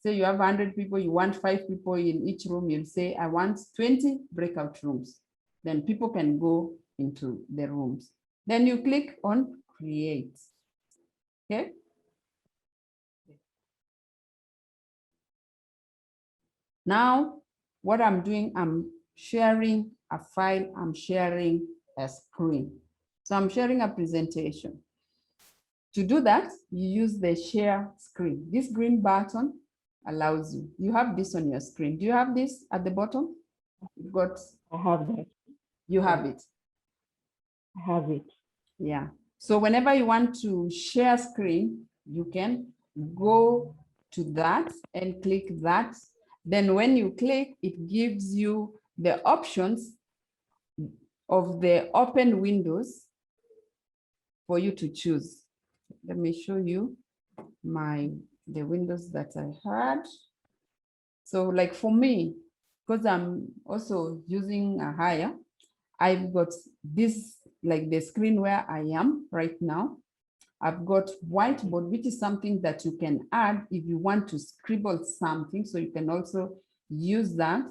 Say you have 100 people, you want 5 people in each room, you'll say, I want 20 breakout rooms. Then people can go into the rooms. Then you click on create, okay? Now, what I'm doing, I'm sharing a file, I'm sharing a screen. So I'm sharing a presentation. To do that, you use the share screen. This green button allows you. You have this on your screen. Do you have this at the bottom? You've got. I have that. You have it. I have it. Yeah. So whenever you want to share screen, you can go to that and click that. Then when you click, it gives you the options of the open windows for you to choose. Let me show you the windows that I had. So like for me, because I'm also using a hire, I've got this, like the screen where I am right now. I've got whiteboard, which is something that you can add if you want to scribble something. So you can also use that.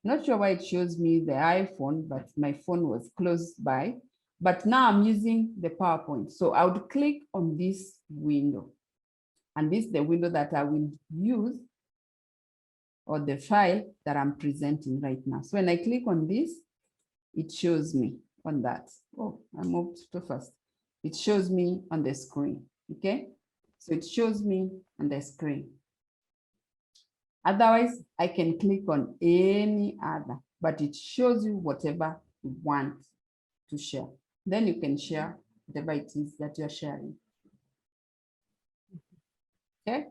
Not sure why it shows me the iPhone, but my phone was close by. But now I'm using the PowerPoint. So I would click on this window. And this is the window that I will use, or the file that I'm presenting right now. So when I click on this, it shows me on that. Oh, I moved too fast. It shows me on the screen, okay? So it shows me on the screen. Otherwise, I can click on any other, but it shows you whatever you want to share. Then you can share whatever it is that you're sharing. Okay?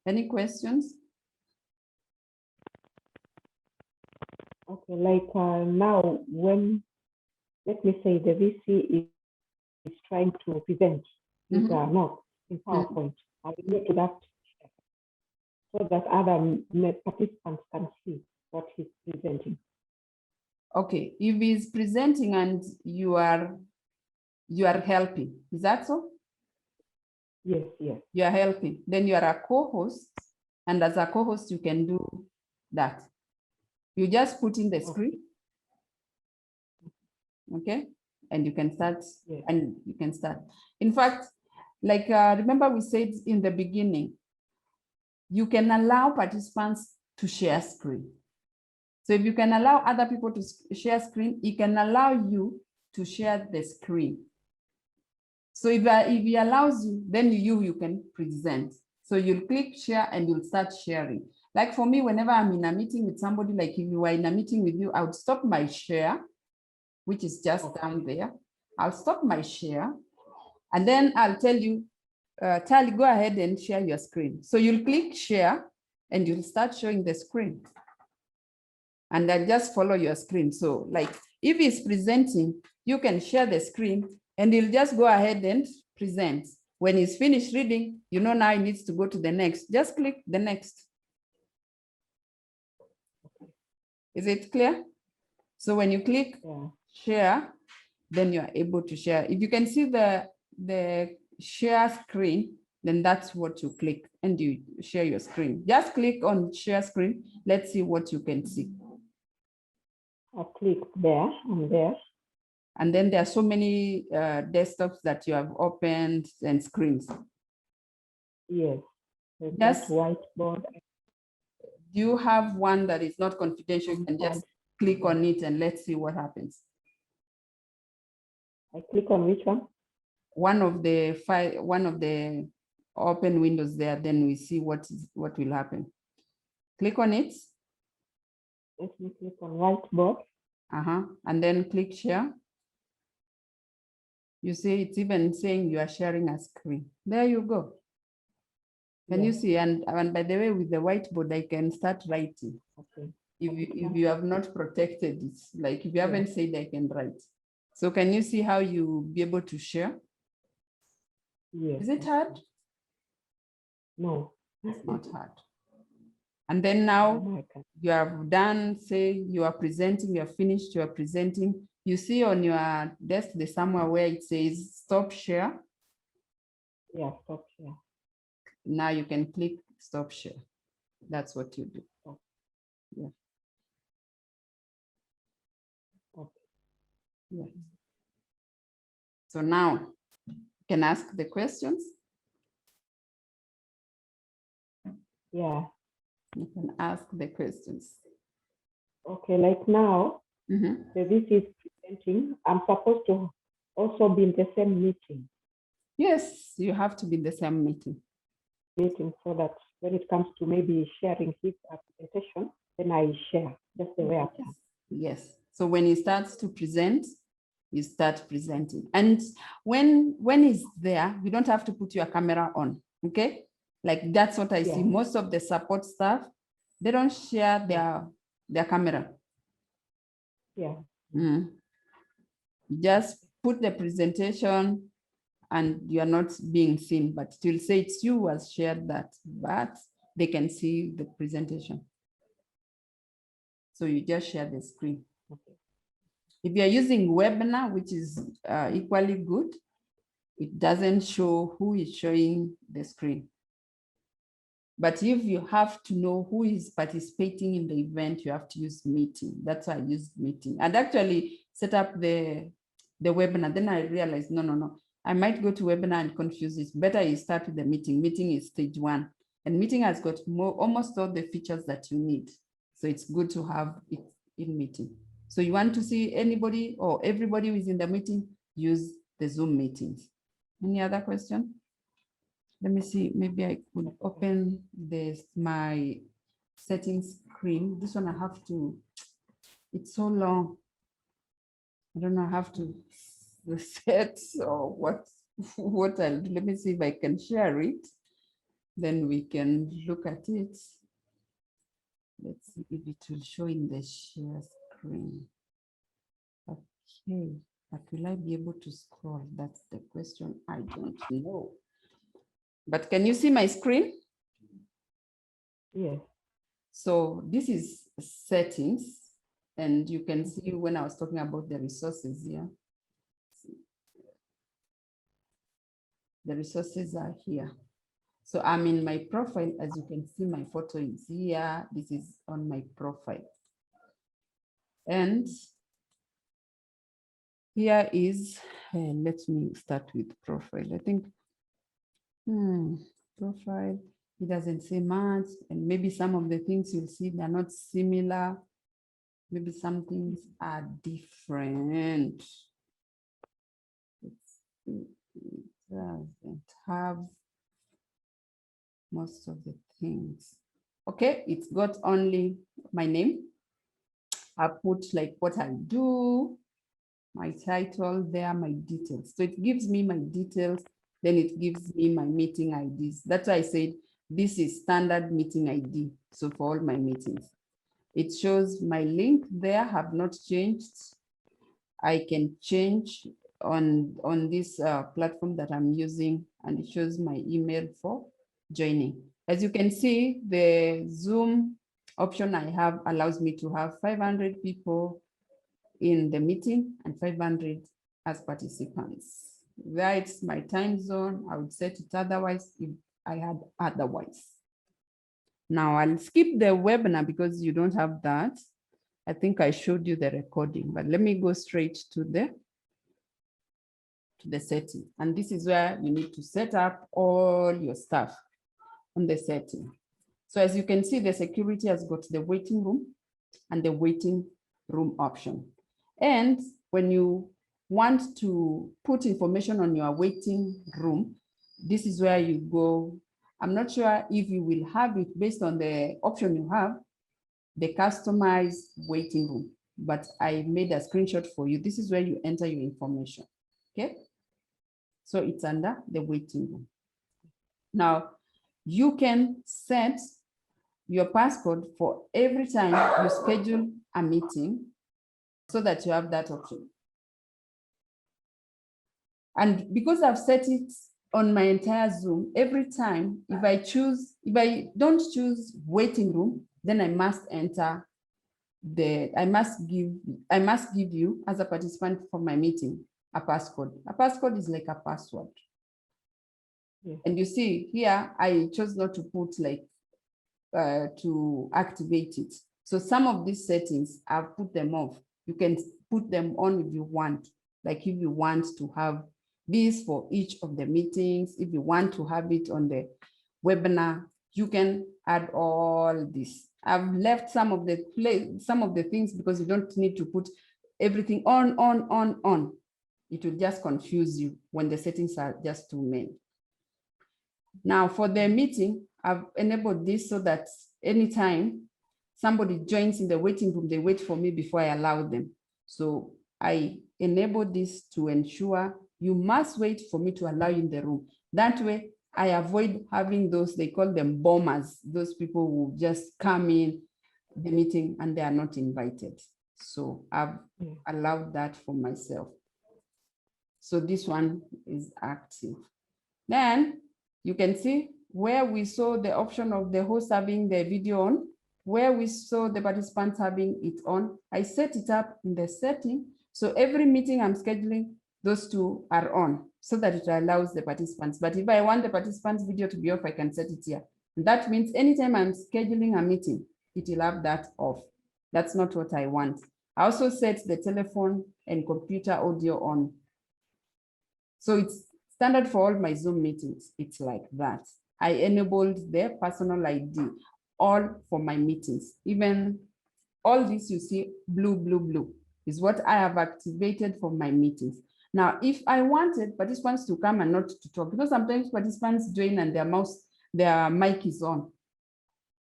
Any questions? Okay, like now when, let me say the VC is trying to present these notes in PowerPoint. I will go to that so that other participants can see what he's presenting. Okay, if he's presenting and you are helping, is that so? Yes, yes. You are helping. Then you are a co-host, and as a co-host, you can do that. You just put in the screen, okay, and you can start. Yes. And you can start. In fact, like remember we said in the beginning, you can allow participants to share screen. So if you can allow other people to share screen, it can allow you to share the screen. So if he allows you, then you can present. So you'll click share and you'll start sharing. Like for me, whenever I'm in a meeting with somebody, like if you were in a meeting with you, I would stop my share, which is just down there. I'll stop my share and then I'll tell you, Tali, go ahead and share your screen. So you'll click share and you'll start showing the screen. And then just follow your screen. So like if he's presenting, you can share the screen and he'll just go ahead and present. When he's finished reading, you know now he needs to go to the next. Just click the next. Is it clear? So when you click share, then you are able to share. If you can see the share screen, then that's what you click and you share your screen. Just click on share screen. Let's see what you can see. I click there and there. And then there are so many desktops that you have opened and screens. Yes. That's whiteboard. Do you have one that is not confidential? You can just click on it and let's see what happens. I click on which one? One of the open windows there, then we see what will happen. Click on it. Let me click on whiteboard. And then click share. You see, it's even saying you are sharing a screen. There you go. Can you see? And by the way, with the whiteboard, I can start writing. Okay. If you have not protected it, like if you haven't said, I can write. So can you see how you be able to share? Yes. Is it hard? No. It's not hard. And then now you have done, say you are presenting, you are finished, you are presenting. You see on your desk, there's somewhere where it says stop share. Yeah, stop share. Now you can click stop share. That's what you do. Yeah. Okay. Yeah. So now you can ask the questions. Yeah. You can ask the questions. Okay, like now, this is presenting. I'm supposed to also be in the same meeting. Yes, you have to be in the same meeting. So that when it comes to maybe sharing his presentation, then I share just the way I can. Yes. So when he starts to present, you start presenting. And when he's there, you don't have to put your camera on. Okay. Like that's what I see. Most of the support staff, they don't share their camera. Yeah. Just put the presentation and you are not being seen, but it will say it's you who has shared that, but they can see the presentation. So you just share the screen. Okay. If you're using webinar, which is equally good, it doesn't show who is showing the screen. But if you have to know who is participating in the event, you have to use meeting. That's why I used meeting. And actually set up the webinar. Then I realized, no. I might go to webinar and confuse it. Better you start with the meeting. Meeting is stage 1. And meeting has got almost all the features that you need. So it's good to have it in meeting. So you want to see anybody or everybody who is in the meeting, use the Zoom meetings. Any other question? Let me see, maybe I could open my settings screen. This one I have to, it's so long. I don't know, I have to reset or what I'll do. Let me see if I can share it. Then we can look at it. Let's see if it will show in the share screen. Okay, but will I be able to scroll? That's the question. I don't know. But can you see my screen? Yeah. So this is settings, and you can see when I was talking about the resources here. The resources are here. So I'm in my profile. As you can see, my photo is here. This is on my profile. And here is, let me start with profile. I think, profile, it doesn't say much. And maybe some of the things you'll see, they're not similar. Maybe some things are different. It doesn't have most of the things. Okay, it's got only my name. I put like what I do, my title there, my details. So it gives me my details, then it gives me my meeting IDs. That's why I said this is standard meeting ID. So for all my meetings, it shows my link there have not changed. I can change on this platform that I'm using, and it shows my email for joining. As you can see, the Zoom option I have allows me to have 500 people in the meeting and 500 as participants. There it's my time zone. I would set it otherwise if I had otherwise. Now I'll skip the webinar because you don't have that. I think I showed you the recording, but let me go straight to the setting. And this is where you need to set up all your stuff on the setting. So as you can see, the security has got the waiting room and the waiting room option. And when you want to put information on your waiting room, this is where you go. I'm not sure if you will have it based on the option you have, the customized waiting room, but I made a screenshot for you. This is where you enter your information, okay? So it's under the waiting room. Now, you can set your passcode for every time you schedule a meeting so that you have that option. And because I've set it on my entire Zoom, every time, if I don't choose waiting room, then I must enter I must give you as a participant for my meeting a passcode. A passcode is like a password. Yeah. And you see here, I chose not to put like to activate it. So some of these settings, I've put them off. You can put them on if you want. Like if you want to have this for each of the meetings, if you want to have it on the webinar, you can add all this. I've left some of the things because you don't need to put everything on. It will just confuse you when the settings are just too many. Now for the meeting, I've enabled this so that anytime somebody joins in the waiting room, they wait for me before I allow them. So I enable this to ensure you must wait for me to allow you in the room. That way, I avoid having those, they call them bombers, those people who just come in the meeting and they are not invited. So I've allowed that for myself. So this one is active. Then you can see where we saw the option of the host having the video on, where we saw the participants having it on. I set it up in the setting. So every meeting I'm scheduling, those two are on so that it allows the participants. But if I want the participants' video to be off, I can set it here. And that means anytime I'm scheduling a meeting, it will have that off. That's not what I want. I also set the telephone and computer audio on. So it's standard for all my Zoom meetings. It's like that. I enabled the personal ID, all for my meetings. Even all this you see, blue, is what I have activated for my meetings. Now, if I wanted participants to come and not to talk, because sometimes participants join and their mic is on,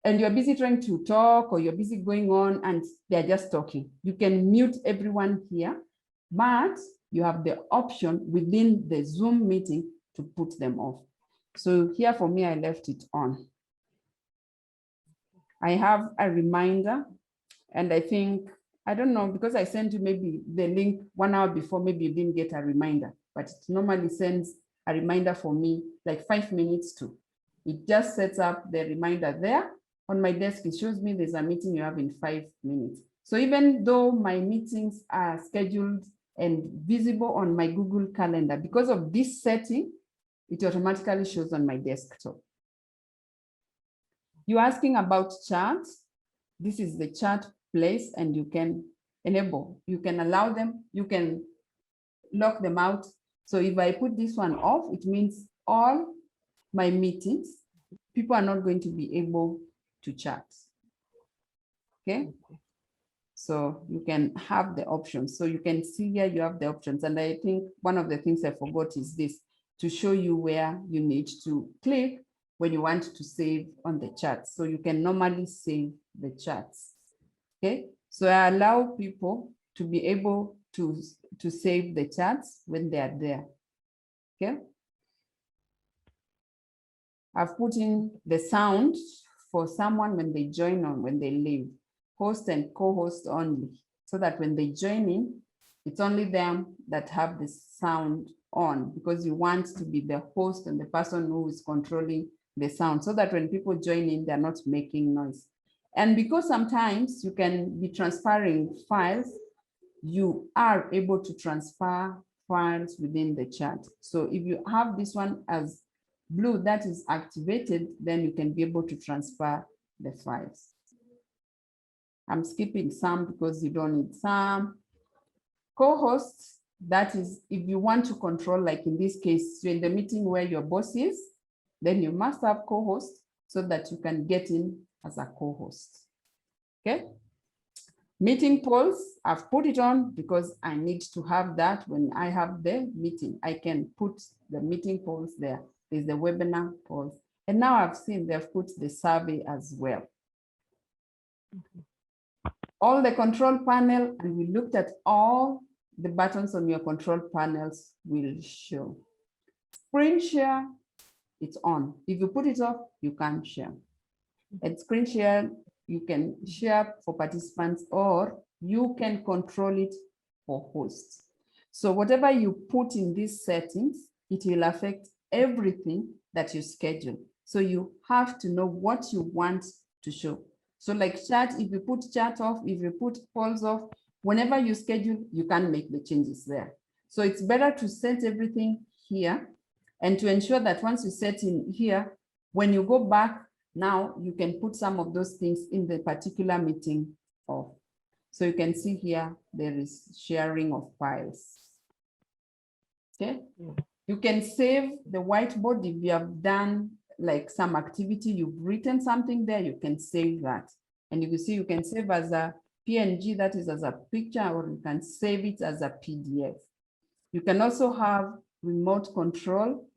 and you're busy trying to talk or you're busy going on and they're just talking. You can mute everyone here, but you have the option within the Zoom meeting to put them off. So here for me, I left it on. I have a reminder, and I think, I don't know, because I sent you maybe the link 1 hour before, maybe you didn't get a reminder, but it normally sends a reminder for me like 5 minutes to. It just sets up the reminder there. On my desk, it shows me there's a meeting you have in 5 minutes. So even though my meetings are scheduled and visible on my Google Calendar, because of this setting, it automatically shows on my desktop. You're asking about charts. This is the chart place, and you can enable, you can allow them, you can lock them out. So if I put this one off, it means all my meetings, people are not going to be able to chat. Okay. So you can have the options. So you can see here you have the options. And I think one of the things I forgot is this, to show you where you need to click when you want to save on the chat. So you can normally save the chats. Okay. So I allow people to be able to save the chats when they are there. Okay. I've put in the sound for someone when they join on, when they leave, host and co-host only, so that when they join in, it's only them that have the sound on, because you want to be the host and the person who is controlling the sound, so that when people join in, they're not making noise. And because sometimes you can be transferring files, you are able to transfer files within the chat. So if you have this one as blue that is activated, then you can be able to transfer the files. I'm skipping some because you don't need some. Co-hosts, that is if you want to control, like in this case, you're in the meeting where your boss is, then you must have co-host so that you can get in as a co-host. Okay. Meeting polls, I've put it on because I need to have that when I have the meeting. I can put the meeting polls there. There's the webinar polls. And now I've seen they've put the survey as well. All the control panel, and we looked at all the buttons on your control panels will show. Screen share, it's on. If you put it off, you can't share. And screen share, you can share for participants or you can control it for hosts. So whatever you put in these settings, it will affect everything that you schedule. So you have to know what you want to show. So like chat, if you put chat off, if you put polls off, whenever you schedule, you can make the changes there. So it's better to set everything here and to ensure that once you set in here, when you go back, now you can put some of those things in the particular meeting off. So you can see here, there is sharing of files. Okay. You can save the whiteboard if you have done like some activity, you've written something there, you can save that. And you can see you can save as a PNG, that is as a picture, or you can save it as a PDF. You can also have remote control,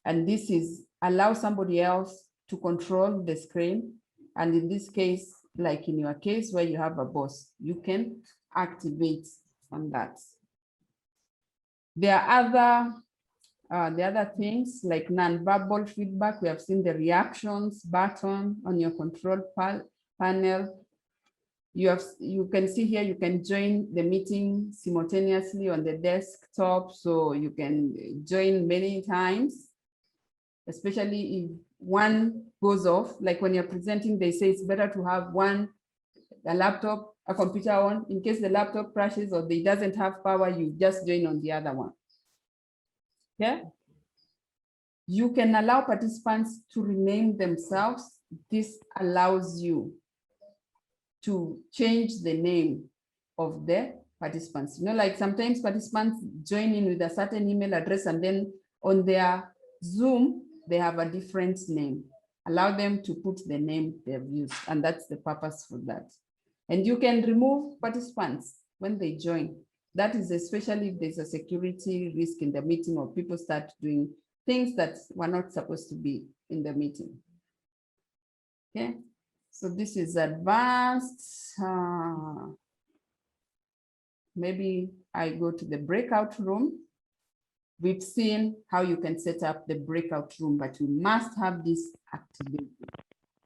and this is allow somebody else to control the screen. And in this case, like in your case where you have a boss, you can activate on that. There are other things like non-verbal feedback. We have seen the reactions button on your control panel. You can see here, you can join the meeting simultaneously on the desktop. So you can join many times, especially if one goes off, like when you're presenting, they say it's better to have a laptop, a computer on, in case the laptop crashes or they doesn't have power, you just join on the other one. Yeah. You can allow participants to rename themselves. This allows you to change the name of the participants. You know, like sometimes participants join in with a certain email address and then on their Zoom, they have a different name. Allow them to put the name they've used, and that's the purpose for that. And you can remove participants when they join. That is especially if there's a security risk in the meeting or people start doing things that were not supposed to be in the meeting. Okay, so this is advanced. Maybe I go to the breakout room. We've seen how you can set up the breakout room, but you must have this activated.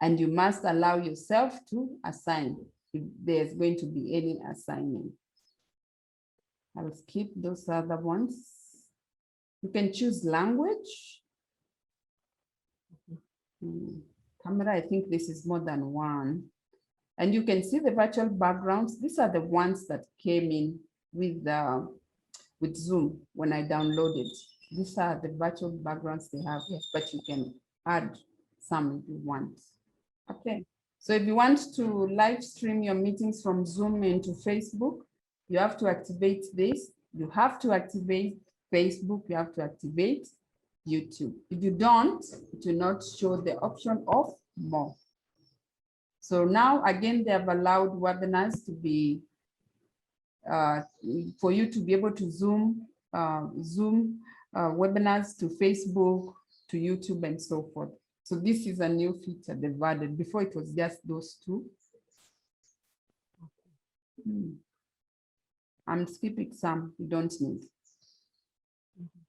And you must allow yourself to assign if there's going to be any assigning. I'll skip those other ones. You can choose language. Camera, I think this is more than one. And you can see the virtual backgrounds. These are the ones that came in with Zoom when I downloaded. These are the virtual backgrounds they have, yes, but you can add some if you want. Okay, so if you want to live stream your meetings from Zoom into Facebook, you have to activate this. You have to activate Facebook, you have to activate YouTube. If you don't, it will not show the option of more. So now again, they have allowed webinars to be, for you to be able to Zoom webinars to Facebook, to YouTube and so forth. So this is a new feature they've added. Before it was just those two. I'm skipping some you don't need.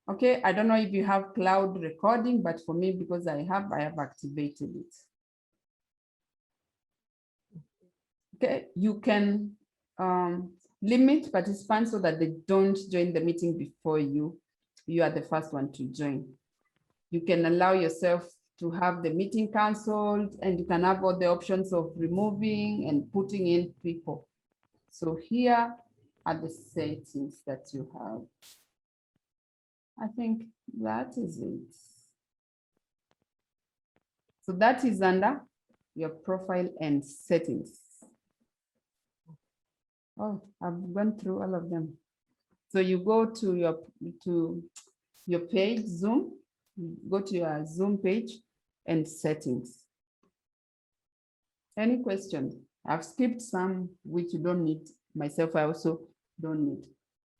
Okay, I don't know if you have cloud recording, but for me, because I have activated it. Okay, you can limit participants so that they don't join the meeting before you. You are the first one to join. You can allow yourself to have the meeting canceled, and you can have all the options of removing and putting in people. So here are the settings that you have. I think that is it. So that is under your profile and settings. Oh, I've gone through all of them. So you go to your page, Zoom, go to your Zoom page and settings. Any questions? I've skipped some which you don't need. Myself, I also don't need.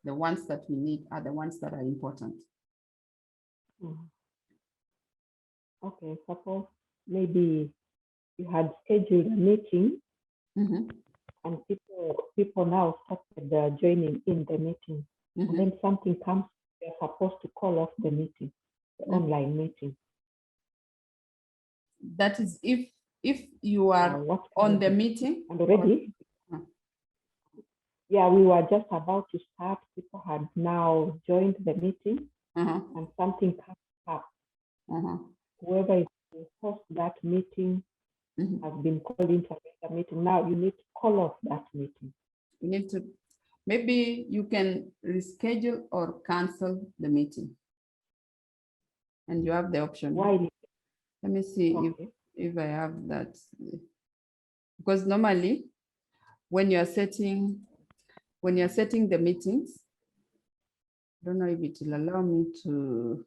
The ones that we need are the ones that are important. Okay, suppose maybe you had scheduled a meeting and people now started joining in the meeting. And then something comes, they're supposed to call off the meeting, the online meeting. That is if you are on the meeting. And already, yeah, we were just about to start. People had now joined the meeting and something comes up. Whoever is to host that meeting has been called into a meeting. Now you need to call off that meeting. You need to, maybe you can reschedule or cancel the meeting. And you have the option. Why? Let me see if I have that. Because normally when you're setting the meetings, I don't know if it will allow me to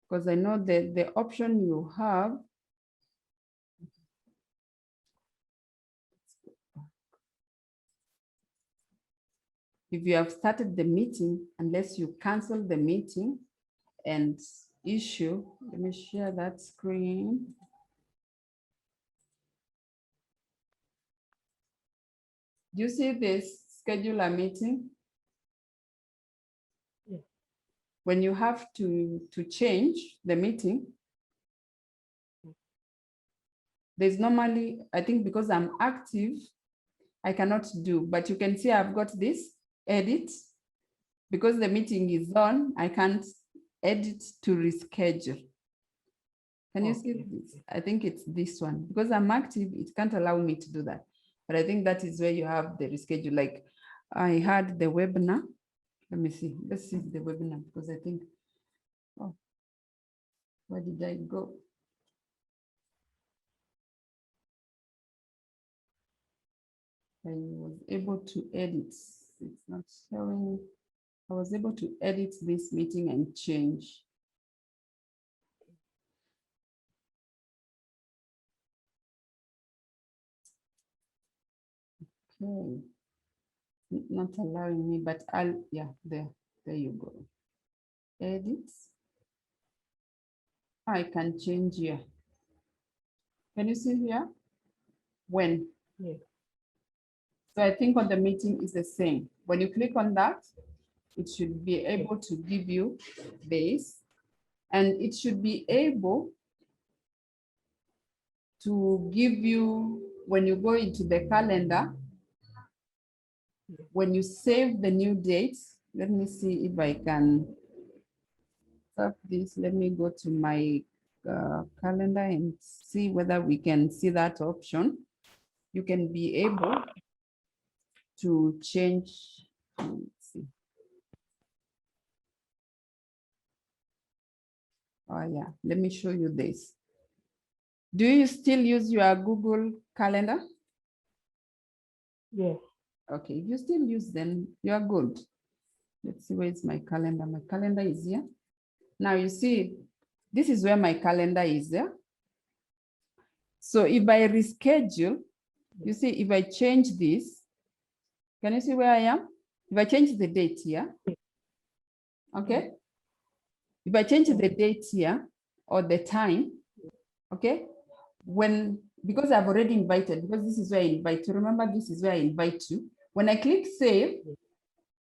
because I know that the option you have if you have started the meeting, unless you cancel the meeting and issue, let me share that screen. Do you see this schedule a meeting? Yes. When you have to change the meeting, there's normally, I think because I'm active, I cannot do, but you can see I've got this edit. Because the meeting is on, I can't edit to reschedule. Can you see this? I think it's this one. Because I'm active, it can't allow me to do that. But I think that is where you have the reschedule. Like I had the webinar. Let me see. Let's see the webinar because I think, oh, where did I go? I was able to edit. It's not showing. I was able to edit this meeting and change. Okay. Not allowing me, but I'll, yeah, there you go. Edit. I can change here. Can you see here? When? Yes. So I think on the meeting is the same. When you click on that, it should be able to give you this, and it should be able to give you, when you go into the calendar, when you save the new dates, let me see if I can stop this. Let me go to my calendar and see whether we can see that option. You can be able to change. Let's see. Oh yeah, let me show you this. Do you still use your Google Calendar? Yes. Okay, if you still use them, you are good. Let's see, where's my calendar? My calendar is here. Now you see, this is where my calendar is there. So if I reschedule, you see, if I change this, can you see where I am? If I change the date here, okay? If I change the date here or the time, okay? Because I've already invited, because this is where I invite you. Remember, this is where I invite you. When I click save,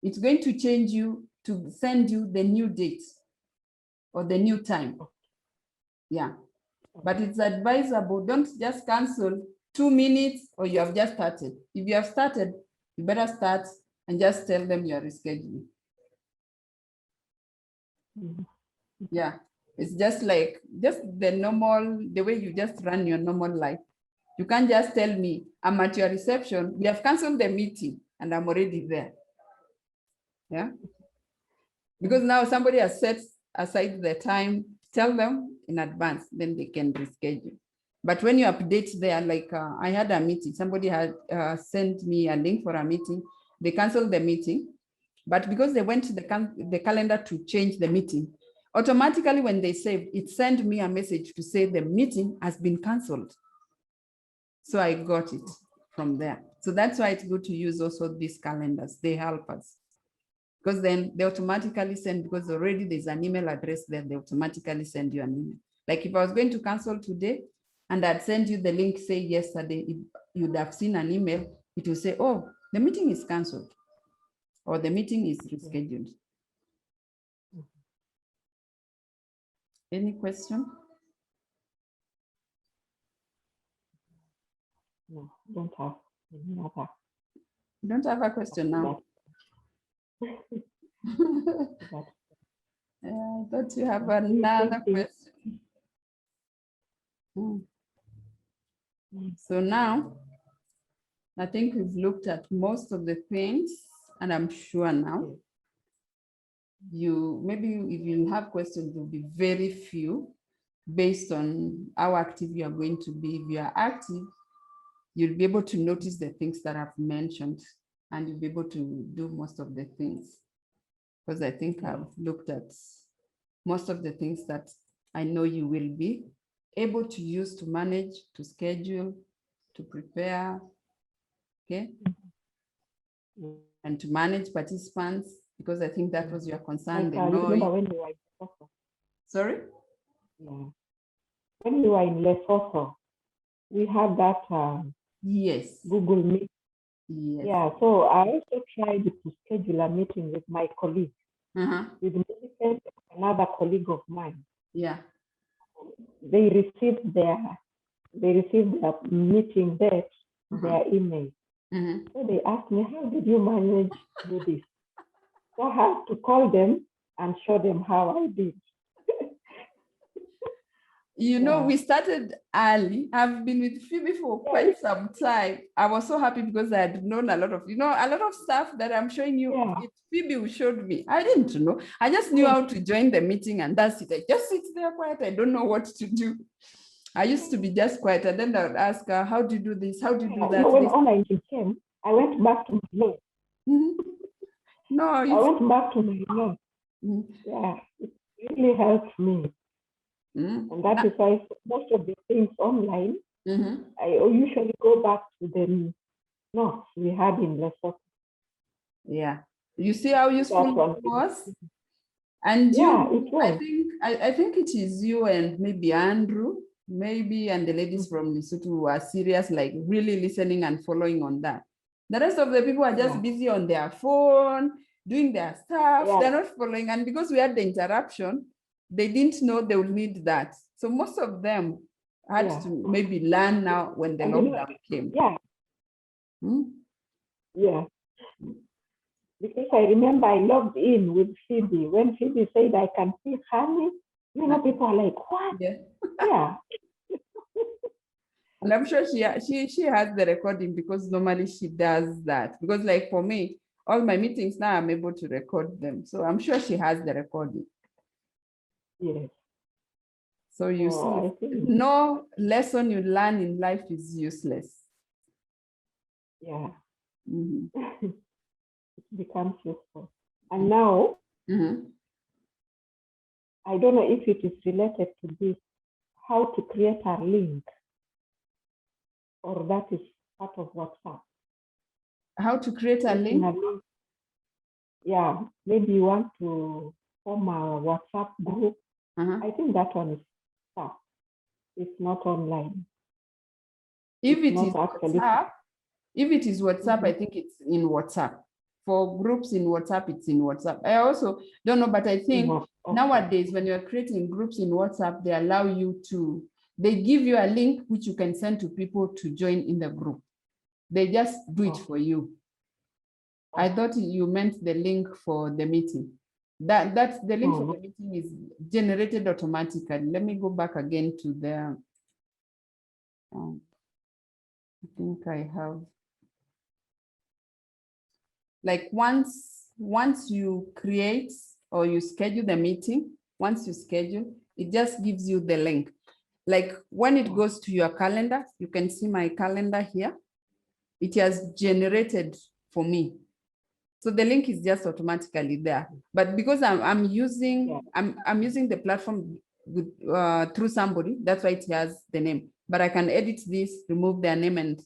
it's going to change you to send you the new date or the new time. Yeah, but it's advisable, don't just cancel 2 minutes or you have just started. If you have started, you better start and just tell them you're rescheduling. Yeah, it's just like, just the normal, the way you just run your normal life. You can't just tell me, I'm at your reception, we have canceled the meeting and I'm already there. Yeah, because now somebody has set aside the time, tell them in advance, then they can reschedule. But when you update there, like I had a meeting, somebody had sent me a link for a meeting, they canceled the meeting. But because they went to the calendar to change the meeting, automatically when they save, it sent me a message to say the meeting has been canceled. So I got it from there. So that's why it's good to use also these calendars. They help us. Because then they automatically send, because already there's an email address there, they automatically send you an email. Like if I was going to cancel today and I'd send you the link, say yesterday, you'd have seen an email, it will say, oh, the meeting is canceled or the meeting is rescheduled. Any question? No, don't have any other. You don't have a question now? I thought you have another question. So now, I think we've looked at most of the things, and I'm sure now maybe if you have questions, will be very few based on how active you are going to be. If you are active, you'll be able to notice the things that I've mentioned, and you'll be able to do most of the things. Because I think I've looked at most of the things that I know you will be able to use to manage, to schedule, to prepare, okay? And to manage participants, because I think that was your concern. Like, you remember when you were in Lesotho? Sorry? Yeah. When you were in Lesotho, we had that yes. Google Meet. Yes. Yeah, so I also tried to schedule a meeting with my colleague, with another colleague of mine. Yeah. They received their meeting date, their email. So they asked me, how did you manage to do this? So I had to call them and show them how I did. You know, we started early. I've been with Phoebe for quite some time. I was so happy because I had known a lot of, a lot of stuff that I'm showing you. Phoebe showed me. I didn't know. I just knew how to join the meeting, and that's it. I just sit there quiet. I don't know what to do. I used to be just quiet, and then I would ask her, how do you do this? How do you do that? When online came, I went back to my notes. No, I went back to my notes. Yeah, it really helped me. And that is why most of the things online, I usually go back to the notes we had in Lesotho. Yeah. You see how useful it was? And it was. I think it is you and maybe Andrew, and the ladies from Lesotho who are serious, like really listening and following on that. The rest of the people are just busy on their phone, doing their stuff. They're not following. And because we had the interruption, they didn't know they would need that. So most of them had to maybe learn now when the lockdown came. Yeah. Because I remember I logged in with Phoebe. When Phoebe said I can see honey, people are like, what? Yeah. And I'm sure she has the recording, because normally she does that. Because like for me, all my meetings now I'm able to record them. So I'm sure she has the recording. Yes. So you see, no lesson you learn in life is useless. Yeah. It becomes useful. And now, I don't know if it is related to this, how to create a link, or that is part of WhatsApp. How to create a link? Yeah, maybe you want to form a WhatsApp group. I think that one is tough. It's not online. If it is WhatsApp, I think it's in WhatsApp. For groups in WhatsApp, it's in WhatsApp. I also don't know, but I think nowadays when you're creating groups in WhatsApp, they allow you to, they give you a link which you can send to people to join in the group. They just do it for you. I thought you meant the link for the meeting. That's the link for the meeting is generated automatically. Let me go back again to the, I think I have, like once you create or you schedule the meeting, once you schedule, it just gives you the link. Like when it goes to your calendar, you can see my calendar here. It has generated for me. So the link is just automatically there. But because I'm using the platform with, through somebody, that's why it has the name. But I can edit this, remove their name, and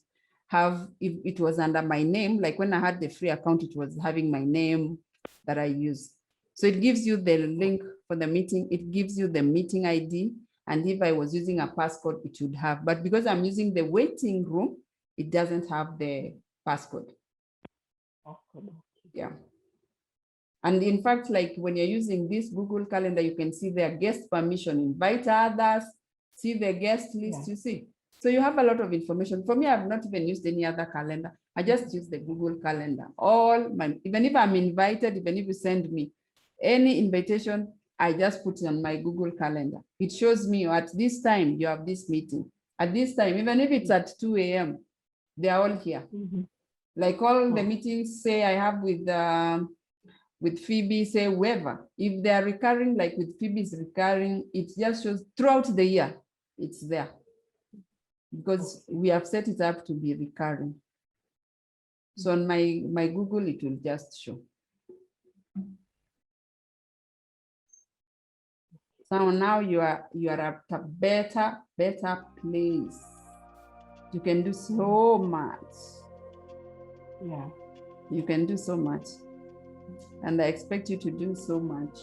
have, if it was under my name, like when I had the free account, it was having my name that I use. So it gives you the link for the meeting. It gives you the meeting ID. And if I was using a passcode, it would have. But because I'm using the waiting room, it doesn't have the passcode. Yeah. And in fact, like when you're using this Google Calendar, you can see their guest permission, invite others, see the guest list, you see. So you have a lot of information. For me, I've not even used any other calendar. I just use the Google Calendar. Even if I'm invited, even if you send me any invitation, I just put it on my Google Calendar. It shows me at this time, you have this meeting. At this time, even if it's at 2 a.m., they are all here. Like all the meetings, say I have with Phoebe, say whoever, if they are recurring, like with Phoebe is recurring, it just shows throughout the year, it's there. Because we have set it up to be recurring. So on my Google, it will just show. So now you are at a better place. You can do so much. Yeah. You can do so much. And I expect you to do so much.